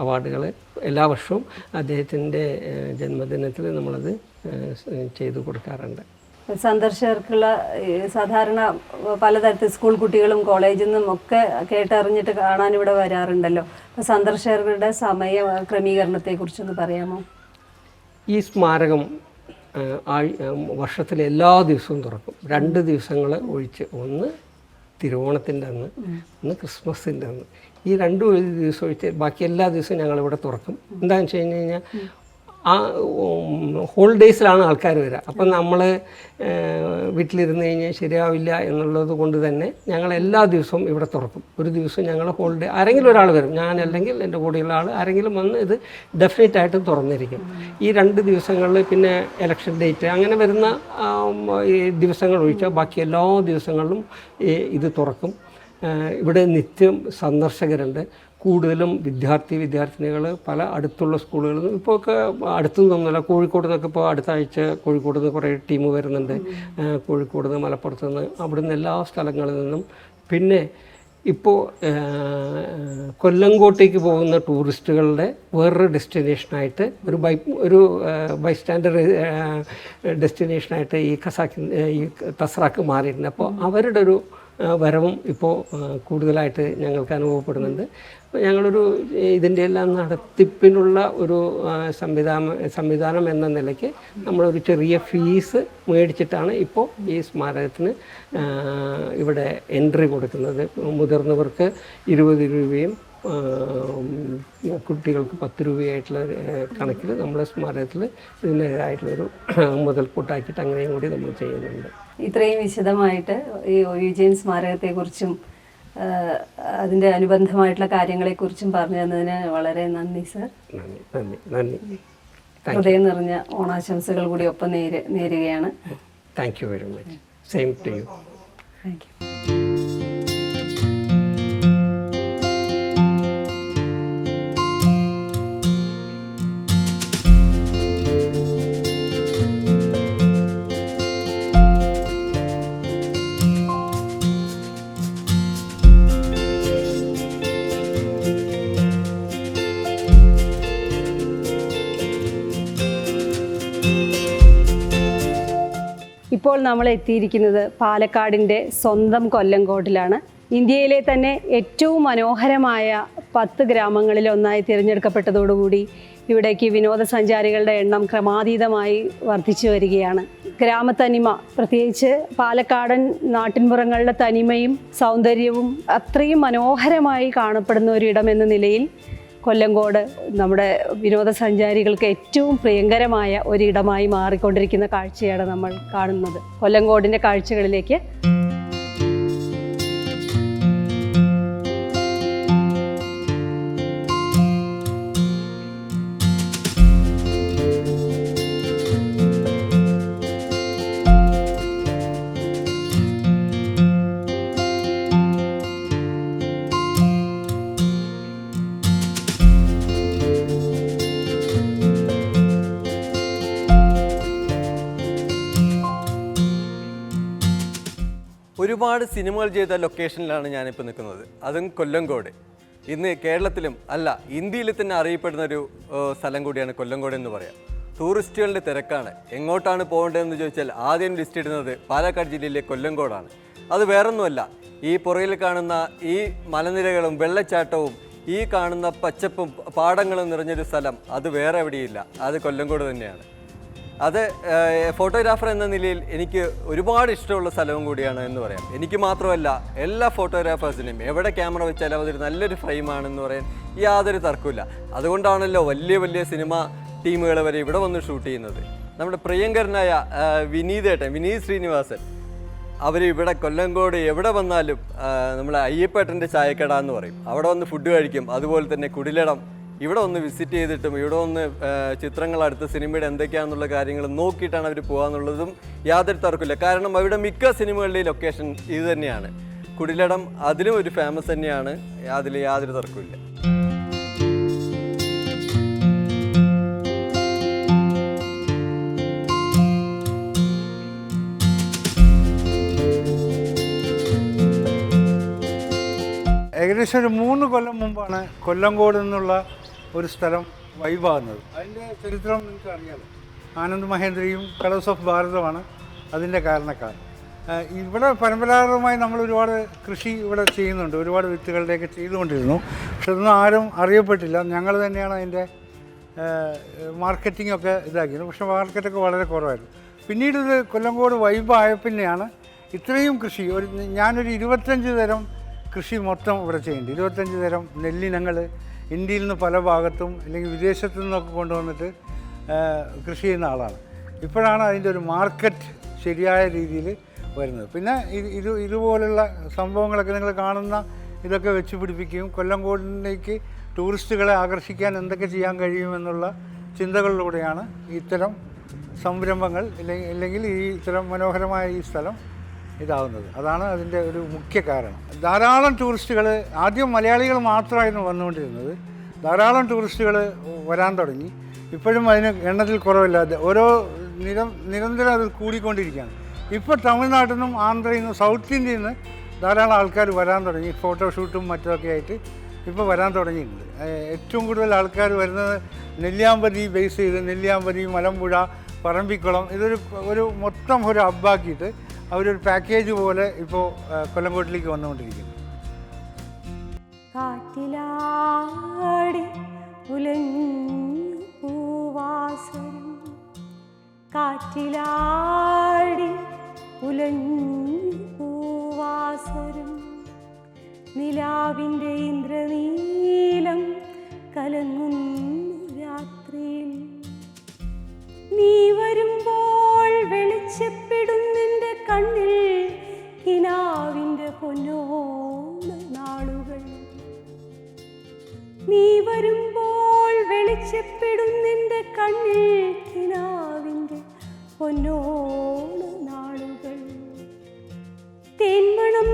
അവാർഡുകൾ എല്ലാ വർഷവും അദ്ദേഹത്തിൻ്റെ ജന്മദിനത്തിൽ നമ്മളത് ചെയ്തു കൊടുക്കാറുണ്ട്. സന്ദർശകർക്കുള്ള സാധാരണ പലതരത്തിൽ സ്കൂൾ കുട്ടികളും കോളേജിൽ നിന്നും ഒക്കെ കേട്ടറിഞ്ഞിട്ട് കാണാൻ ഇവിടെ വരാറുണ്ടല്ലോ. അപ്പോൾ സന്ദർശകരുടെ സമയ ക്രമീകരണത്തെക്കുറിച്ചൊന്ന് പറയാമോ? ഈ സ്മാരകം വർഷത്തിലെ എല്ലാ ദിവസവും തുറക്കും. 2 ദിവസങ്ങൾ ഒഴിച്ച്, ഒന്ന് തിരുവോണത്തിൻ്റെ അന്ന്, ഒന്ന് ക്രിസ്മസിൻ്റെ അന്ന്. ഈ 2 ദിവസം ഒഴിച്ച് ബാക്കി എല്ലാ ദിവസവും ഞങ്ങളിവിടെ തുറക്കും. എന്താണെന്ന് വെച്ച് കഴിഞ്ഞ് കഴിഞ്ഞാൽ ആ ഹോളിഡേയ്സിലാണ് ആൾക്കാർ വരിക. അപ്പം നമ്മൾ വീട്ടിലിരുന്ന് കഴിഞ്ഞാൽ ശരിയാവില്ല എന്നുള്ളത് കൊണ്ട് തന്നെ ഞങ്ങൾ എല്ലാ ദിവസവും ഇവിടെ തുറക്കും. ഒരു ദിവസം ഞങ്ങൾ ഹോളിഡേ ആരെങ്കിലും ഒരാൾ വരും, ഞാൻ അല്ലെങ്കിൽ എൻ്റെ കൂടെയുള്ള ആൾ ആരെങ്കിലും വന്ന് ഇത് ഡെഫിനറ്റായിട്ടും തുറന്നിരിക്കും. ഈ 2 ദിവസങ്ങളിൽ പിന്നെ ഇലക്ഷൻ ഡേറ്റ് അങ്ങനെ വരുന്ന ഈ ദിവസങ്ങൾ ഒഴിച്ചാൽ ബാക്കി എല്ലാ ദിവസങ്ങളിലും ഇത് തുറക്കും. ഇവിടെ നിത്യം സന്ദർശകരുണ്ട്. കൂടുതലും വിദ്യാർത്ഥിനികൾ പല അടുത്തുള്ള സ്കൂളുകളിൽ നിന്ന്, ഇപ്പോൾ ഒക്കെ അടുത്തുനിന്നൊന്നുമല്ല, കോഴിക്കോട് നിന്നൊക്കെ ഇപ്പോൾ അടുത്ത ആഴ്ച കോഴിക്കോട് നിന്ന് കുറേ ടീം വരുന്നുണ്ട്. കോഴിക്കോട് നിന്ന്, മലപ്പുറത്ത് നിന്ന്, അവിടുന്ന് എല്ലാ സ്ഥലങ്ങളിൽ നിന്നും. പിന്നെ ഇപ്പോൾ കൊല്ലങ്കോട്ടേക്ക് പോകുന്ന ടൂറിസ്റ്റുകളുടെ വേറൊരു ഡെസ്റ്റിനേഷനായിട്ട് ഒരു ബൈസ്റ്റാൻഡർ ഡെസ്റ്റിനേഷനായിട്ട് ഈ തസ്രാക്ക് മാറിയിട്ടുണ്ട്. അപ്പോൾ അവരുടെ ഒരു വരവും ഇപ്പോൾ കൂടുതലായിട്ട് ഞങ്ങൾക്ക് അനുഭവപ്പെടുന്നുണ്ട്. ഞങ്ങളൊരു ഇതിൻ്റെ എല്ലാം നടത്തിപ്പിനുള്ള ഒരു സംവിധാനം എന്ന നിലയ്ക്ക് നമ്മളൊരു ചെറിയ ഫീസ് മേടിച്ചിട്ടാണ് ഇപ്പോൾ ഈ സ്മാരകത്തിന് ഇവിടെ എൻട്രി കൊടുക്കുന്നത്. മുതിർന്നവർക്ക് 20 രൂപയും കുട്ടികൾക്ക് 10 രൂപയായിട്ടുള്ള കണക്കിൽ നമ്മുടെ സ്മാരകത്തിൽ ഇതിൻ്റെതായിട്ടുള്ളൊരു മുതൽക്കൂട്ടാക്കിയിട്ട് അങ്ങനെയും കൂടി നമ്മൾ ചെയ്യുന്നുണ്ട്. ഇത്രയും വിശദമായിട്ട് ഈ വിജയൻ സ്മാരകത്തെക്കുറിച്ചും അതിൻ്റെ അനുബന്ധമായിട്ടുള്ള കാര്യങ്ങളെക്കുറിച്ചും പറഞ്ഞു തന്നതിന് വളരെ നന്ദി സർ. നന്ദി. ഹൃദയം നിറഞ്ഞ ഓണാശംസകൾ കൂടി ഒപ്പം നേരുകയാണ്. Thank you very much. Same to you. Thank you. ഇപ്പോൾ നമ്മൾ എത്തിയിരിക്കുന്നത് പാലക്കാടിൻ്റെ സ്വന്തം കൊല്ലങ്കോട്ടിലാണ്. ഇന്ത്യയിലെ തന്നെ ഏറ്റവും മനോഹരമായ 10 ഗ്രാമങ്ങളിൽ ഒന്നായി തിരഞ്ഞെടുക്കപ്പെട്ടതോടുകൂടി ഇവിടേക്ക് വിനോദസഞ്ചാരികളുടെ എണ്ണം ക്രമാതീതമായി വർദ്ധിച്ചു വരികയാണ്. ഗ്രാമത്തനിമ, പ്രത്യേകിച്ച് പാലക്കാടൻ നാട്ടിൻപുറങ്ങളുടെ തനിമയും സൗന്ദര്യവും അത്രയും മനോഹരമായി കാണപ്പെടുന്ന ഒരിടം എന്ന നിലയിൽ കൊല്ലങ്കോട് നമ്മുടെ വിനോദസഞ്ചാരികൾക്ക് ഏറ്റവും പ്രിയങ്കരമായ ഒരിടമായി മാറിക്കൊണ്ടിരിക്കുന്ന കാഴ്ചയാണ് നമ്മൾ കാണുന്നത്. കൊല്ലങ്കോടിൻ്റെ കാഴ്ചകളിലേക്ക് ഒരുപാട് സിനിമകൾ ചെയ്ത ലൊക്കേഷനിലാണ് ഞാനിപ്പോൾ നിൽക്കുന്നത്. അതും കൊല്ലങ്കോട്. ഇന്ന് കേരളത്തിലും അല്ല ഇന്ത്യയിൽ തന്നെ അറിയപ്പെടുന്നൊരു സ്ഥലം കൂടിയാണ് കൊല്ലങ്കോട് എന്ന് പറയാം. ടൂറിസ്റ്റുകളുടെ തിരക്കാണ്. എങ്ങോട്ടാണ് പോകേണ്ടതെന്ന് ചോദിച്ചാൽ ആദ്യം ലിസ്റ്റ് ഇടുന്നത് പാലക്കാട് ജില്ലയിലെ കൊല്ലങ്കോടാണ്. അത് വേറൊന്നുമല്ല, ഈ പുറകിൽ കാണുന്ന ഈ മലനിരകളും വെള്ളച്ചാട്ടവും ഈ കാണുന്ന പച്ചപ്പും പാടങ്ങളും നിറഞ്ഞൊരു സ്ഥലം അത് വേറെ എവിടെയില്ല, അത് കൊല്ലങ്കോട് തന്നെയാണ്. അത് ഫോട്ടോഗ്രാഫർ എന്ന നിലയിൽ എനിക്ക് ഒരുപാട് ഇഷ്ടമുള്ള സ്ഥലവും കൂടിയാണ് എന്ന് പറയാം. എനിക്ക് മാത്രമല്ല, എല്ലാ ഫോട്ടോഗ്രാഫേഴ്സിനും എവിടെ ക്യാമറ വെച്ചാലും അതൊരു നല്ലൊരു ഫ്രെയിമാണെന്ന് പറയാൻ യാതൊരു തർക്കമില്ല. അതുകൊണ്ടാണല്ലോ വലിയ വലിയ സിനിമ ടീമുകൾ വരെ ഇവിടെ വന്ന് ഷൂട്ട് ചെയ്യുന്നത്. നമ്മുടെ പ്രിയങ്കരനായ വിനീത് ശ്രീനിവാസൻ, അവർ ഇവിടെ കൊല്ലങ്കോട് എവിടെ വന്നാലും നമ്മളെ അയ്യപ്പേട്ടൻ്റെ ചായക്കട എന്ന് പറയും, അവിടെ വന്ന് ഫുഡ് കഴിക്കും. അതുപോലെ തന്നെ കുടിലടം, ഇവിടെ ഒന്ന് വിസിറ്റ് ചെയ്തിട്ടും ഇവിടെ ഒന്ന് ചിത്രങ്ങൾ അടുത്ത സിനിമയുടെ എന്തൊക്കെയാണെന്നുള്ള കാര്യങ്ങൾ നോക്കിയിട്ടാണ് അവർ പോകാമെന്നുള്ളതും യാതൊരു തർക്കമില്ല. കാരണം അവിടെ മിക്ക സിനിമകളുടെയും ലൊക്കേഷൻ ഇത് തന്നെയാണ്. കുടിലടം അതിലും ഒരു ഫേമസ് തന്നെയാണ്, അതിൽ യാതൊരു തർക്കമില്ല. ഏകദേശം ഒരു 3 കൊല്ലം മുമ്പാണ് കൊല്ലങ്കോട് എന്നുള്ള ഒരു സ്ഥലം വൈബാകുന്നത്. അതിൻ്റെ ചരിത്രം നിങ്ങൾക്ക് അറിയാമല്ലോ. ആനന്ദ് മഹേന്ദ്രയും കളേഴ്സ് ഓഫ് ഭാരതമാണ് അതിൻ്റെ കാരണക്കാർ. ഇവിടെ പരമ്പരാഗതമായി നമ്മൾ ഒരുപാട് കൃഷി ഇവിടെ ചെയ്യുന്നുണ്ട്, ഒരുപാട് വിത്തുകളുടെയൊക്കെ ചെയ്തുകൊണ്ടിരുന്നു. പക്ഷെ അതൊന്നും ആരും അറിയപ്പെട്ടില്ല. ഞങ്ങൾ തന്നെയാണ് അതിൻ്റെ മാർക്കറ്റിങ്ങൊക്കെ ഇതാക്കിയത്. പക്ഷേ മാർക്കറ്റൊക്കെ വളരെ കുറവായിരുന്നു. പിന്നീട് ഇത് കൊല്ലങ്കോട് വൈബായ പിന്നെയാണ് ഇത്രയും കൃഷി. ഞാനൊരു 25 തരം കൃഷി മൊത്തം ഇവിടെ ചെയ്യുന്നുണ്ട്. 25 തരം നെല്ലിനങ്ങൾ ഇന്ത്യയിൽ നിന്ന് പല ഭാഗത്തും അല്ലെങ്കിൽ വിദേശത്തു നിന്നൊക്കെ കൊണ്ടുവന്നിട്ട് കൃഷി ചെയ്യുന്ന ആളാണ്. ഇപ്പോഴാണ് അതിൻ്റെ ഒരു മാർക്കറ്റ് ശരിയായ രീതിയിൽ വരുന്നത്. പിന്നെ ഇതുപോലുള്ള സംഭവങ്ങളൊക്കെ നിങ്ങൾ കാണുന്ന ഇതൊക്കെ വെച്ച് പിടിപ്പിക്കുകയും കൊല്ലങ്കോടിലേക്ക് ടൂറിസ്റ്റുകളെ ആകർഷിക്കാൻ എന്തൊക്കെ ചെയ്യാൻ കഴിയുമെന്നുള്ള ചിന്തകളിലൂടെയാണ് ഇത്തരം സംരംഭങ്ങൾ അല്ലെങ്കിൽ ഈ ഇത്തരം മനോഹരമായ ഈ സ്ഥലം ഇതാവുന്നത്. അതാണ് അതിൻ്റെ ഒരു മുഖ്യ കാരണം. ധാരാളം ടൂറിസ്റ്റുകൾ, ആദ്യം മലയാളികൾ മാത്രമായിരുന്നു വന്നുകൊണ്ടിരുന്നത്. ധാരാളം ടൂറിസ്റ്റുകൾ വരാൻ തുടങ്ങി. ഇപ്പോഴും അതിന് എണ്ണത്തിൽ കുറവില്ലാതെ നിരന്തരം അത് കൂടിക്കൊണ്ടിരിക്കുകയാണ്. ഇപ്പോൾ തമിഴ്നാട്ടിൽ നിന്നും ആന്ധ്രയിൽ നിന്നും സൗത്ത് ഇന്ത്യയിൽ നിന്ന് ധാരാളം ആൾക്കാർ വരാൻ തുടങ്ങി. ഫോട്ടോഷൂട്ടും മറ്റുമൊക്കെ ആയിട്ട് ഇപ്പോൾ വരാൻ തുടങ്ങിയിട്ടുണ്ട്. ഏറ്റവും കൂടുതൽ ആൾക്കാർ വരുന്നത് നെല്ലിയാമ്പതി ബേസ് ചെയ്ത്, നെല്ലിയാമ്പതി, മലമ്പുഴ, പറമ്പിക്കുളം, ഇതൊരു മൊത്തം ഒരു ഹബ്ബാക്കിയിട്ട് അവരൊരു പാക്കേജ് പോലെ ഇപ്പോൾ കൊല്ലങ്കോട്ടിലേക്ക് വന്നുകൊണ്ടിരിക്കുന്നു. കാറ്റിലാടി പൂവാസരം, കാറ്റിലാടി പൂവാസരം, നിലാവിൻ്റെ ഇന്ദ്രനീലം കലങ്ങുന്നു രാത്രിയിൽ. നീ വരുമ്പോൾ വെളിച്ചപ്പെടുന്നെൻ്റെ കണ്ണിൽ കിനാവിൻ്റെ പൊന്നോണ നാളുകൾ. നീ വരുമ്പോൾ വെളിച്ചപ്പെടുന്നെൻ്റെ കണ്ണിൽ കിനാവിൻ്റെ പൊന്നോണ നാളുകൾ. തേന്മണം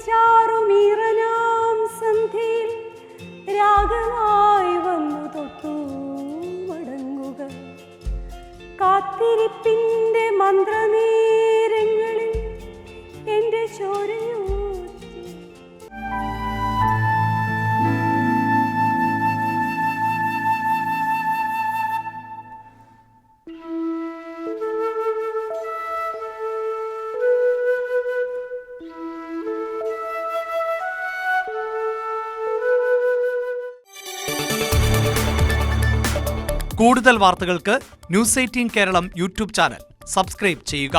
ചാറുമീറനാം സന്ധ്യയിൽ രാഗമായി വന്നു തൊട്ടു മടങ്ങുക. കാത്തിരിപ്പിൻ്റെ മന്ത്രനേരങ്ങളിൽ എൻ്റെ ചോരയൂറ്റി. കൂടുതൽ വാർത്തകൾക്ക് news 18 Keralam YouTube channel subscribe ചെയ്യുക.